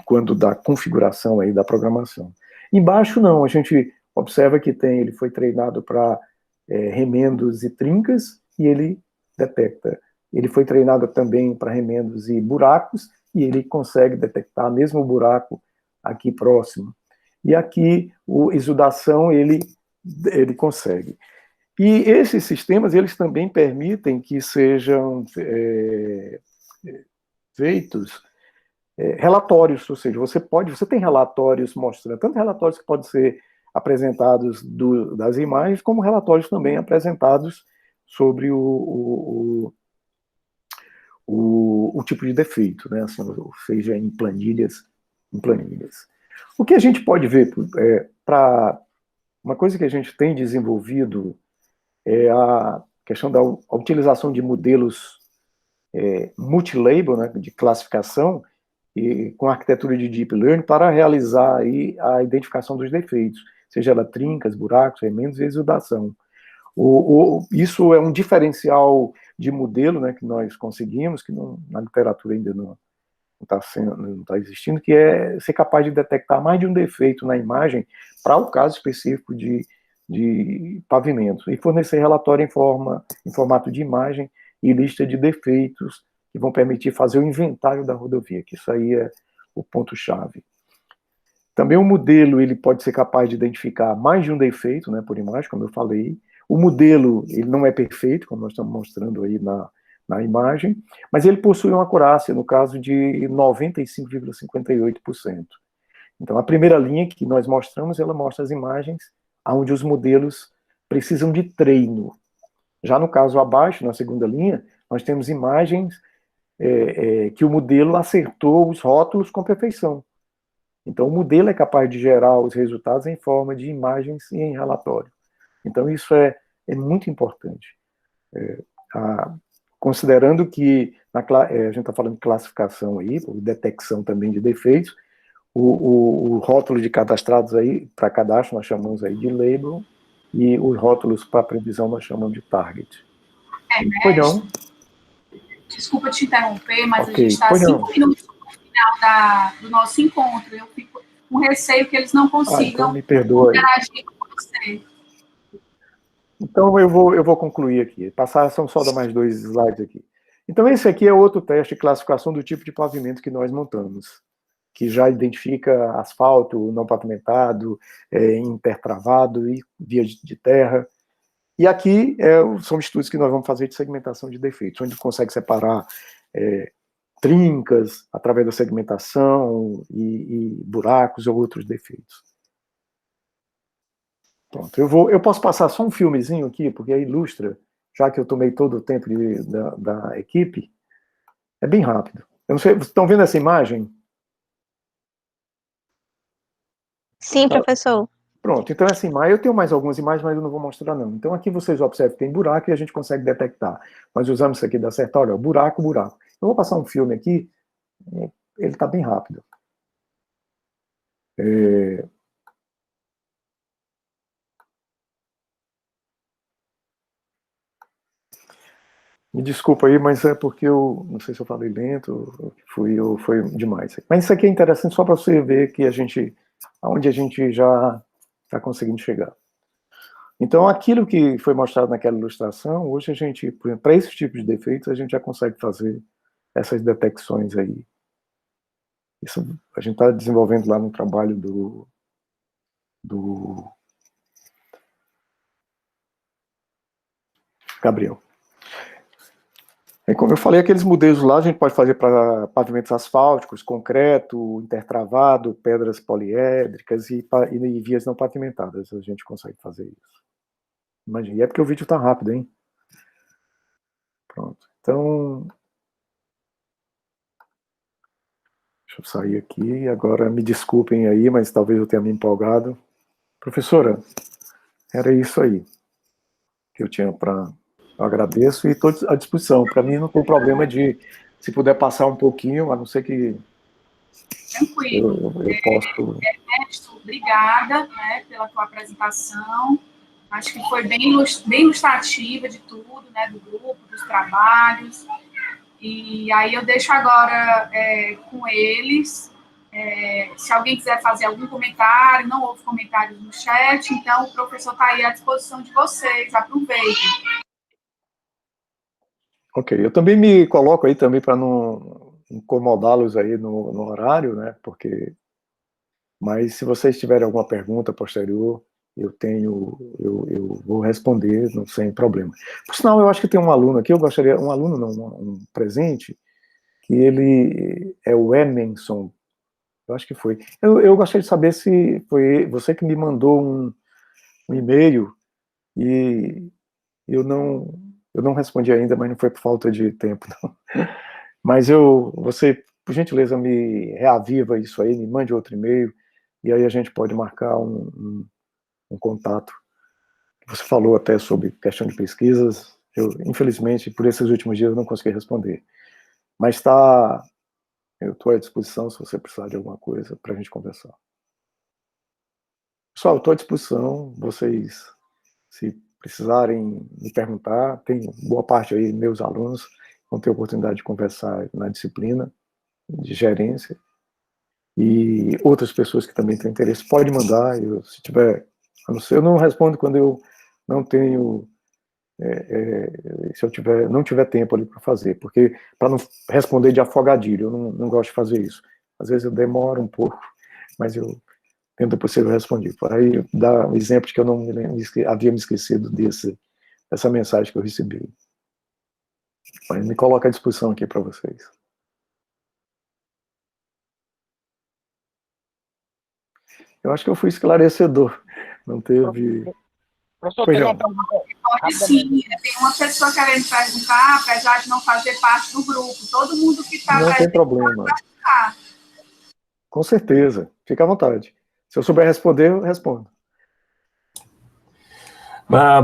quando da configuração aí da programação. Embaixo não, a gente observa que ele foi treinado para remendos e trincas e ele detecta. Ele foi treinado também para remendos e buracos e ele consegue detectar mesmo o buraco aqui próximo. E aqui, o exudação, ele consegue. E esses sistemas, eles também permitem que sejam feitos relatórios, ou seja, você tem relatórios mostrando, tanto relatórios que podem ser apresentados das imagens, como relatórios também apresentados sobre o tipo de defeito, né? Assim, ou seja, em planilhas. O que a gente pode ver, uma coisa que a gente tem desenvolvido é a questão da utilização de modelos multilabel, né, de classificação, e com arquitetura de Deep Learning para realizar aí a identificação dos defeitos, seja ela trincas, buracos, remendos e exudação. Isso é um diferencial de modelo, né, que nós conseguimos, que na literatura ainda não está existindo, que é ser capaz de detectar mais de um defeito na imagem para o caso específico de de pavimentos e fornecer relatório em formato de imagem e lista de defeitos que vão permitir fazer o inventário da rodovia, que isso aí é o ponto-chave. Também o modelo ele pode ser capaz de identificar mais de um defeito, né, por imagem, como eu falei. O modelo ele não é perfeito, como nós estamos mostrando aí na imagem, mas ele possui uma acurácia, no caso, de 95,58%. Então, a primeira linha que nós mostramos, ela mostra as imagens onde os modelos precisam de treino. Já no caso abaixo, na segunda linha, nós temos imagens que o modelo acertou os rótulos com perfeição. Então, o modelo é capaz de gerar os resultados em forma de imagens e em relatório. Então, isso é muito importante. Considerando que a gente está falando de classificação aí, detecção também de defeitos, o rótulo de cadastrados aí, para cadastro, nós chamamos aí de label, e os rótulos para previsão nós chamamos de target. Pois não? Desculpa te interromper, mas Okay, a gente está a 5 minutos no final do nosso encontro. Eu fico com receio que eles não consigam então me perdoa interagir com você. Então eu vou concluir aqui. São só mais 2 slides aqui. Então esse aqui é outro teste de classificação do tipo de pavimento que nós montamos, que já identifica asfalto não pavimentado, intertravado e via de terra. E aqui são estudos que nós vamos fazer de segmentação de defeitos, onde consegue separar trincas através da segmentação e buracos ou outros defeitos. Pronto, eu posso passar só um filmezinho aqui, porque aí ilustra, já que eu tomei todo o tempo da equipe, é bem rápido. Eu não sei, vocês estão vendo essa imagem? Sim, professor. Pronto, então essa imagem, eu tenho mais algumas imagens, mas eu não vou mostrar não. Então aqui vocês observam que tem buraco e a gente consegue detectar. Nós usamos isso aqui da certa, olha, buraco, buraco. Eu vou passar um filme aqui, ele está bem rápido. Me desculpa aí, mas é porque eu não sei se eu falei lento, foi demais. Mas isso aqui é interessante só para você ver que aonde a gente já está conseguindo chegar. Então, aquilo que foi mostrado naquela ilustração, hoje a gente, para esse tipo de defeitos, a gente já consegue fazer essas detecções aí. Isso a gente está desenvolvendo lá no trabalho do Gabriel. E como eu falei, aqueles modelos lá a gente pode fazer para pavimentos asfálticos, concreto, intertravado, pedras poliédricas e vias não pavimentadas. A gente consegue fazer isso. Imagina, e é porque o vídeo está rápido, hein? Pronto. Então, deixa eu sair aqui. Agora, me desculpem aí, mas talvez eu tenha me empolgado. Professora, era isso aí que eu tinha para... Eu agradeço e estou à disposição. Para mim não tem problema de, se puder passar um pouquinho, a não ser que Tranquilo. eu posso... Ernesto, obrigada, né, pela tua apresentação. Acho que foi bem ilustrativa de tudo, né, do grupo, dos trabalhos. E aí eu deixo agora com eles. Se alguém quiser fazer algum comentário, não houve comentários no chat, então o professor está aí à disposição de vocês. Aproveitem. Ok, eu também me coloco aí também para não incomodá-los aí no horário, né, porque... Mas se vocês tiverem alguma pergunta posterior, eu vou responder sem problema. Por sinal, eu acho que tem um aluno aqui, um aluno não, um presente, que ele é o Emerson, eu acho que foi. Eu gostaria de saber se foi você que me mandou um e-mail e eu não respondi ainda, mas não foi por falta de tempo, não. Mas você, por gentileza, me reaviva isso aí, me mande outro e-mail, e aí a gente pode marcar um contato. Você falou até sobre questão de pesquisas, infelizmente, por esses últimos dias eu não consegui responder. Mas eu estou à disposição se você precisar de alguma coisa para a gente conversar. Pessoal, eu estou à disposição, vocês, se precisarem me perguntar, tem boa parte aí, meus alunos vão ter oportunidade de conversar na disciplina de gerência, e outras pessoas que também têm interesse, pode mandar, se tiver Eu não respondo quando eu não tenho, se eu não tiver tempo ali para fazer, porque para não responder de afogadilho, eu não gosto de fazer isso. Às vezes eu demoro um pouco, mas eu tento possível responder. Por aí dá exemplos que eu não havia me esquecido dessa mensagem que eu recebi. Mas me coloca à disposição aqui para vocês. Eu acho que eu fui esclarecedor. Não teve. Professor, Pois tem uma não. pergunta Pode sim. Tem uma pessoa querendo perguntar, apesar de não fazer parte do grupo. Todo mundo que está Não tem problema. Com certeza. Fica à vontade. Se eu souber responder, eu respondo.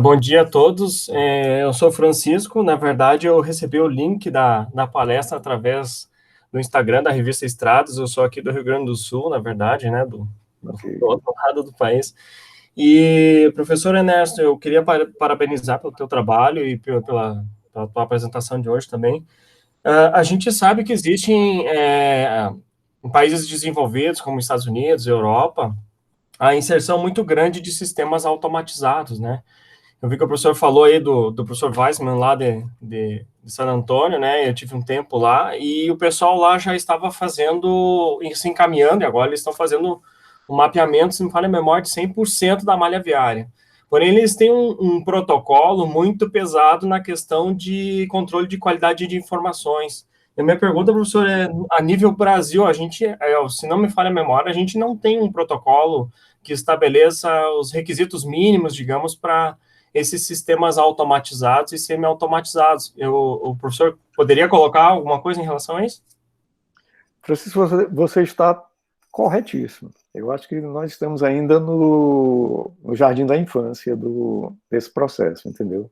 Bom dia a todos. Eu sou Francisco. Na verdade, eu recebi o link da palestra através do Instagram da revista Estrados. Eu sou aqui do Rio Grande do Sul, na verdade, né, do outro lado do país. E, professor Ernesto, eu queria parabenizar pelo teu trabalho e pela tua apresentação de hoje também. A gente sabe que existem, em países desenvolvidos, como Estados Unidos, Europa, a inserção muito grande de sistemas automatizados, né? Eu vi que o professor falou aí do professor Weissman lá de San Antônio, né? Eu tive um tempo lá e o pessoal lá já estava fazendo, se encaminhando, e agora eles estão fazendo um mapeamento, se me falha a memória, de 100% da malha viária. Porém, eles têm um protocolo muito pesado na questão de controle de qualidade de informações. E a minha pergunta, professor, é, a nível Brasil, a gente, se não me falha a memória, a gente não tem um protocolo que estabeleça os requisitos mínimos, digamos, para esses sistemas automatizados e semi-automatizados. O professor poderia colocar alguma coisa em relação a isso? Francisco, você está corretíssimo. Eu acho que nós estamos ainda no jardim da infância desse processo, entendeu?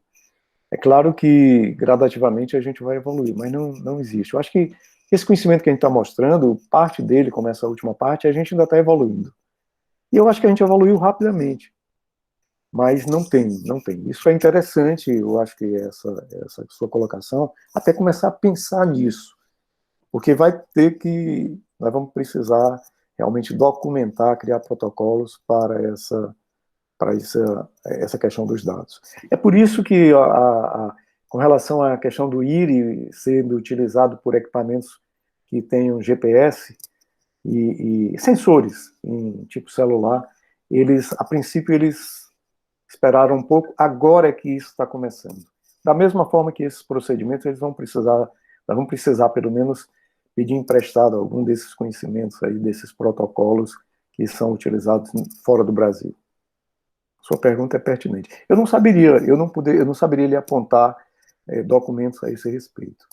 É claro que gradativamente a gente vai evoluir, mas não existe. Eu acho que esse conhecimento que a gente está mostrando, parte dele, como essa última parte, a gente ainda está evoluindo. E eu acho que a gente evoluiu rapidamente. Mas não tem. Isso é interessante, eu acho que essa sua colocação, até começar a pensar nisso, porque nós vamos precisar realmente documentar, criar protocolos para essa questão dos dados. É por isso que, com relação à questão do IRI sendo utilizado por equipamentos que tenham GPS e sensores em tipo celular, a princípio, eles esperaram um pouco, agora é que isso está começando. Da mesma forma que esses procedimentos, nós vamos precisar pelo menos pedir emprestado algum desses conhecimentos aí, desses protocolos que são utilizados fora do Brasil. Sua pergunta é pertinente. Eu não saberia lhe apontar documentos a esse respeito.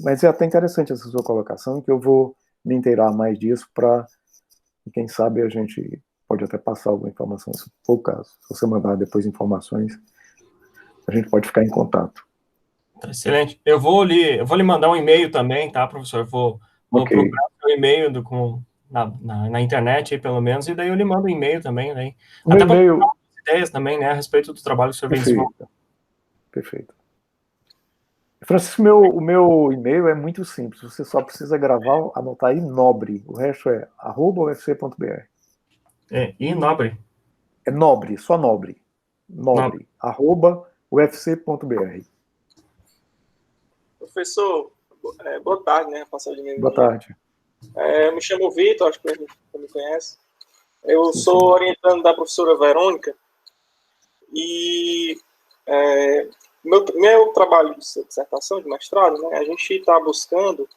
Mas é até interessante essa sua colocação, que eu vou me inteirar mais disso para, quem sabe, a gente pode até passar alguma informação, se for o caso. Se você mandar depois informações, a gente pode ficar em contato. Excelente. Eu vou lhe mandar um e-mail também, tá, professor? Eu vou Okay. procurar o seu e-mail na internet, aí, pelo menos, e daí eu lhe mando um e-mail também, né? Até para trocar ideias também, né, a respeito do trabalho que o senhor vem desenvolvendo. Perfeito. Francisco, o meu e-mail é muito simples. Você só precisa gravar, anotar aí nobre. O resto é @ufc.br. E nobre? É nobre, só nobre. Nobre. @ufc.br. Professor, boa tarde, né? Passagem de Boa tarde. Me chamo Vitor, acho que você me conhece. Eu sou orientando da professora Verônica e meu trabalho de dissertação, de mestrado, né, a gente está buscando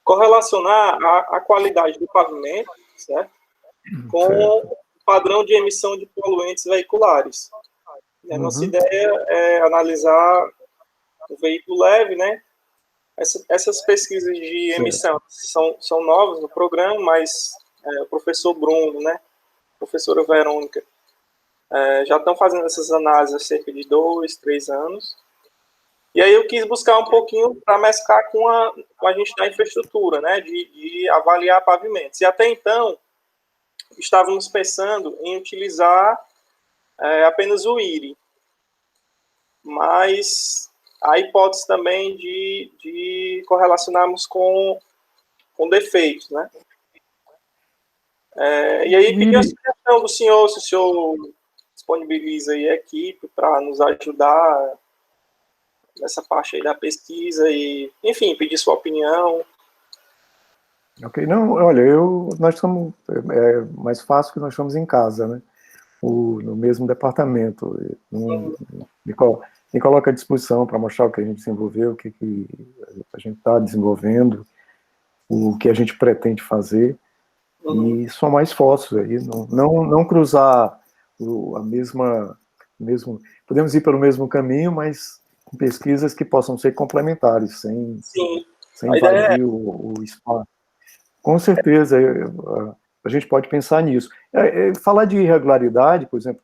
correlacionar a qualidade do pavimento, certo? Com o padrão de emissão de poluentes veiculares. E a nossa ideia é analisar o veículo leve, né? Essas pesquisas de emissão são novas no programa, mas o professor Bruno, né, a professora Verônica, já estão fazendo essas análises há cerca de 2, 3 anos. E aí eu quis buscar um pouquinho para mesclar com a gente da infraestrutura, né, de avaliar pavimentos. E até então, estávamos pensando em utilizar apenas o IRI, mas a hipótese também de correlacionarmos com defeitos, né? E aí pedi a sugestão do senhor, se o senhor disponibiliza aí a equipe para nos ajudar nessa parte aí da pesquisa e, enfim, pedir sua opinião. Ok, não, olha, nós estamos, é mais fácil que nós estamos em casa, né? No mesmo departamento. Me coloca à disposição para mostrar o que a gente desenvolveu, o que a gente está desenvolvendo, o que a gente pretende fazer, e somar esforços aí, não cruzar podemos ir pelo mesmo caminho, mas com pesquisas que possam ser complementares, sem invadir o espaço. Com certeza, a gente pode pensar nisso. Falar de irregularidade, por exemplo,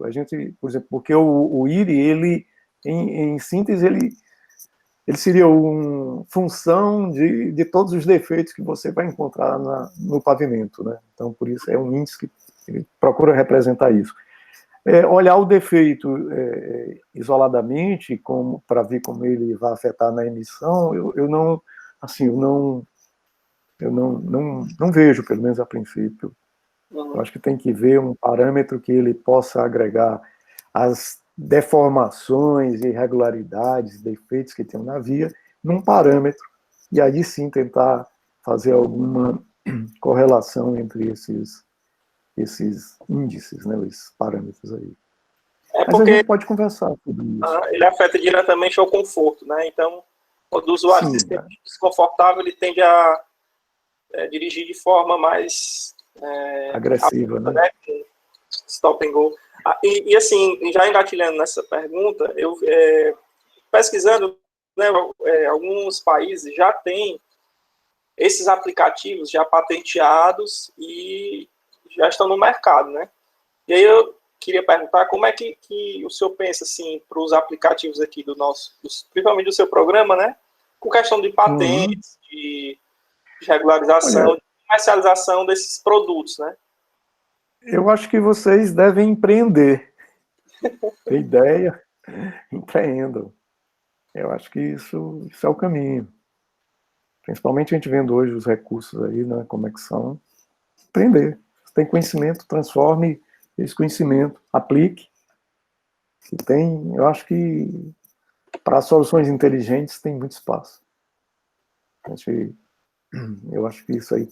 porque o IRI, ele, em síntese, ele seria uma função de todos os defeitos que você vai encontrar no pavimento, né? Então, por isso, é um índice que ele procura representar isso. Olhar o defeito isoladamente, para ver como ele vai afetar na emissão, eu não vejo, pelo menos a princípio. Eu acho que tem que ver um parâmetro que ele possa agregar as deformações, irregularidades, defeitos que tem na via, num parâmetro, e aí sim tentar fazer alguma correlação entre esses índices, né, esses parâmetros aí. Mas a gente pode conversar sobre isso. Ele afeta diretamente ao conforto, né? Então, quando o usuário se sente desconfortável, ele tende a dirigir de forma mais agressiva, né? Stop and go. E assim, já engatilhando nessa pergunta, eu pesquisando, né, alguns países já têm esses aplicativos já patenteados e já estão no mercado, né? E aí eu queria perguntar como é que o senhor pensa assim para os aplicativos aqui principalmente do seu programa, né? Com questão de patentes, de regularização, de comercialização desses produtos, né? Eu acho que vocês devem empreender. Tem ideia? Empreendam. Eu acho que isso é o caminho. Principalmente a gente vendo hoje os recursos aí, né, como é que são. Empreender. Você tem conhecimento, transforme esse conhecimento, aplique. Eu acho que para soluções inteligentes tem muito espaço. Eu acho que isso aí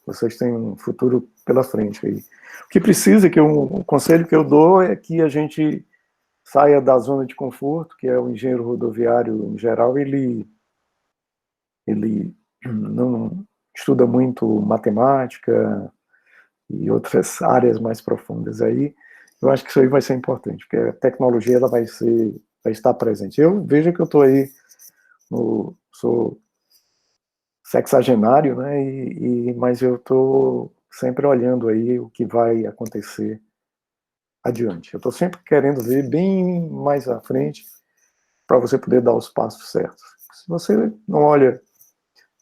vocês têm um futuro pela frente aí. O que precisa, o conselho que eu dou é que a gente saia da zona de conforto, que é o engenheiro rodoviário em geral, ele não estuda muito matemática e outras áreas mais profundas aí. Eu acho que isso aí vai ser importante, porque a tecnologia ela vai estar presente. Eu vejo que eu estou aí, sou sexagenário, né? Mas eu estou sempre olhando aí o que vai acontecer adiante. Eu estou sempre querendo ver bem mais à frente para você poder dar os passos certos. Se você não olha,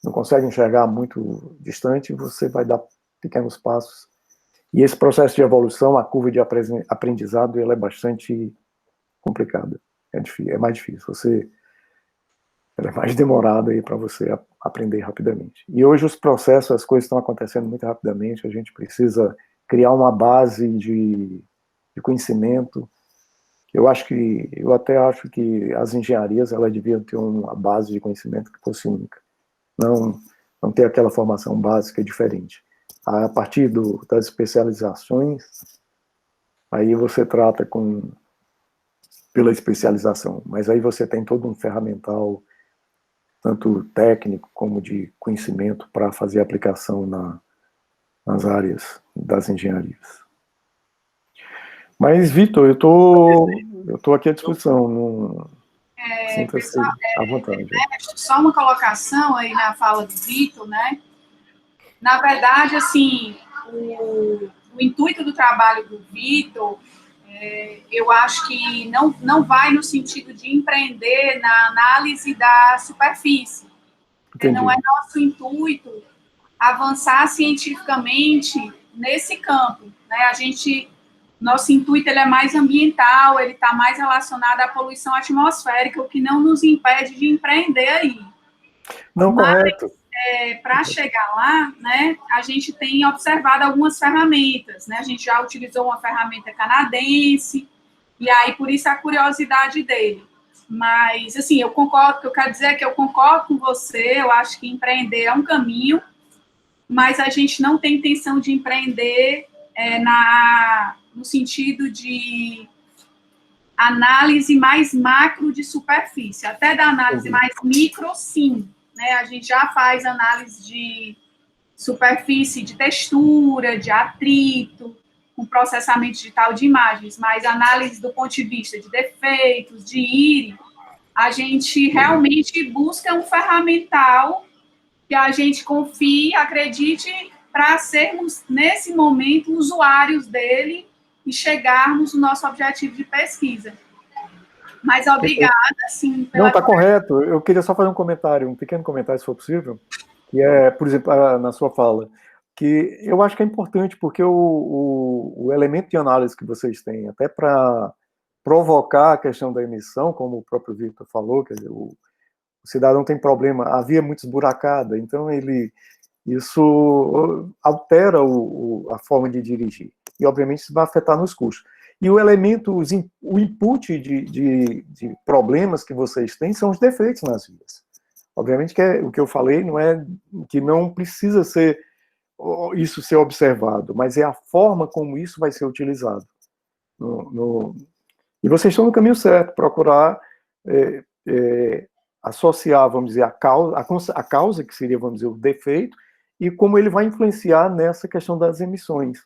não consegue enxergar muito distante, você vai dar pequenos passos. E esse processo de evolução, a curva de aprendizado, ela é bastante complicada. É mais difícil. Ela é mais demorada aí para você aprender rapidamente. E hoje os processos, as coisas estão acontecendo muito rapidamente, a gente precisa criar uma base de conhecimento. Eu até acho que as engenharias, elas deviam ter uma base de conhecimento que fosse única. Não ter aquela formação básica diferente. A partir das especializações, aí você trata pela especialização, mas aí você tem todo um ferramental, tanto técnico como de conhecimento, para fazer aplicação nas áreas das engenharias. Mas, Vitor, eu tô aqui à disposição. Sinta-se à vontade. Só uma colocação aí na fala do Vitor, né? Na verdade, assim, o intuito do trabalho do Vitor, eu acho que não vai no sentido de empreender na análise da superfície. Não é nosso intuito avançar cientificamente nesse campo, né? Nosso intuito ele é mais ambiental, ele está mais relacionado à poluição atmosférica, o que não nos impede de empreender aí. Não, correto. para chegar lá, né, a gente tem observado algumas ferramentas, né, a gente já utilizou uma ferramenta canadense, e aí por isso a curiosidade dele. Mas, assim, eu concordo, o que eu quero dizer é que eu concordo com você, eu acho que empreender é um caminho, mas a gente não tem intenção de empreender no sentido de análise mais macro de superfície, até da análise mais micro, sim, né? A gente já faz análise de superfície, de textura, de atrito, com processamento digital de imagens, mas análise do ponto de vista de defeitos, de IRI, a gente realmente busca um ferramental que a gente confie, acredite, para sermos, nesse momento, usuários dele e chegarmos no nosso objetivo de pesquisa. Mas obrigada, sim, pela... Não, está correto. Eu queria só fazer um comentário, um pequeno comentário, se for possível, que é, por exemplo, na sua fala, que eu acho que é importante, porque o elemento de análise que vocês têm, até para provocar a questão da emissão, como o próprio Victor falou, quer dizer, o cidadão tem problema, a via é muito esburacada, então isso altera a forma de dirigir. E, obviamente, isso vai afetar nos custos. E o elemento, o input de problemas que vocês têm são os defeitos nas vias. Obviamente que o que eu falei não é que não precisa ser isso ser observado, mas é a forma como isso vai ser utilizado. E vocês estão no caminho certo, procurar associar, vamos dizer, a causa, que seria, vamos dizer, o defeito, e como ele vai influenciar nessa questão das emissões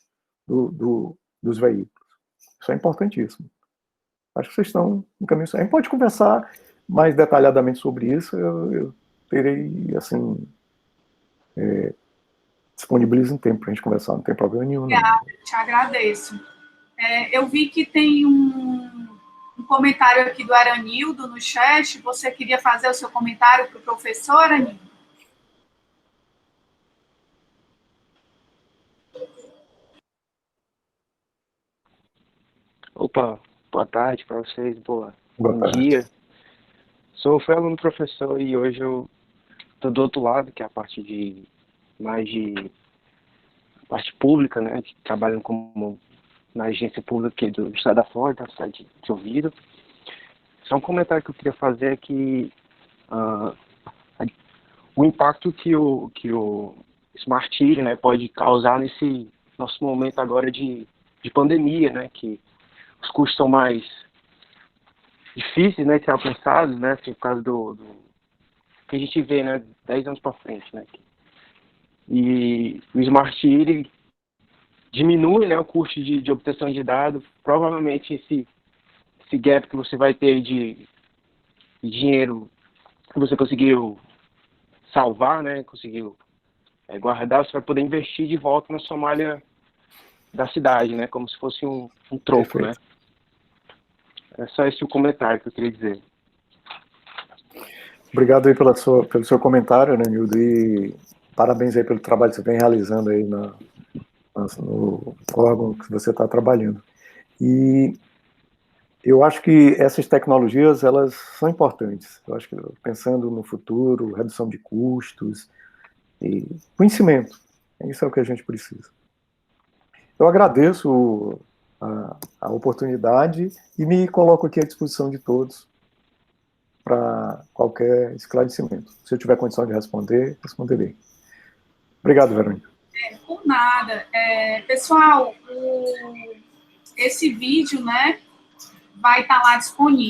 dos veículos. Isso é importantíssimo. Acho que vocês estão no caminho certo. A gente pode conversar mais detalhadamente sobre isso, eu terei, assim, disponibilizo um tempo para a gente conversar, não tem problema nenhum. Obrigada, te agradeço. Eu vi que tem um comentário aqui do Aranildo no chat. Você queria fazer o seu comentário para o professor, Aranildo? Opa, boa tarde para vocês, bom tarde. Dia. Fui aluno professor e hoje eu estou do outro lado, que é a parte de parte pública, né, trabalhando como na agência pública aqui do estado da Flórida, da cidade de Ouvido. Só um comentário que eu queria fazer é que o impacto que o Smart City, né, pode causar nesse nosso momento agora de pandemia, né, que os custos são mais difíceis, né, de ser alcançados, né, assim, por causa do que a gente vê, né, 10 anos para frente, né. E o Smart City diminui, né, o custo de obtenção de dados. Provavelmente esse gap que você vai ter de dinheiro que você conseguiu salvar, né, conseguiu guardar, você vai poder investir de volta na sua malha da cidade, né, como se fosse um troco. Perfeito. Né. É só esse o comentário que eu queria dizer. Obrigado aí pelo seu comentário, né, Nildo, e parabéns aí pelo trabalho que você vem realizando aí no órgão que você está trabalhando. E eu acho que essas tecnologias, elas são importantes. Eu acho que, pensando no futuro, redução de custos e conhecimento, isso é o que a gente precisa. Eu agradeço a oportunidade e me coloco aqui à disposição de todos para qualquer esclarecimento. Se eu tiver condição de responder, responderei. Obrigado, Verônica. Por nada. Pessoal, esse vídeo, né, vai estar lá disponível.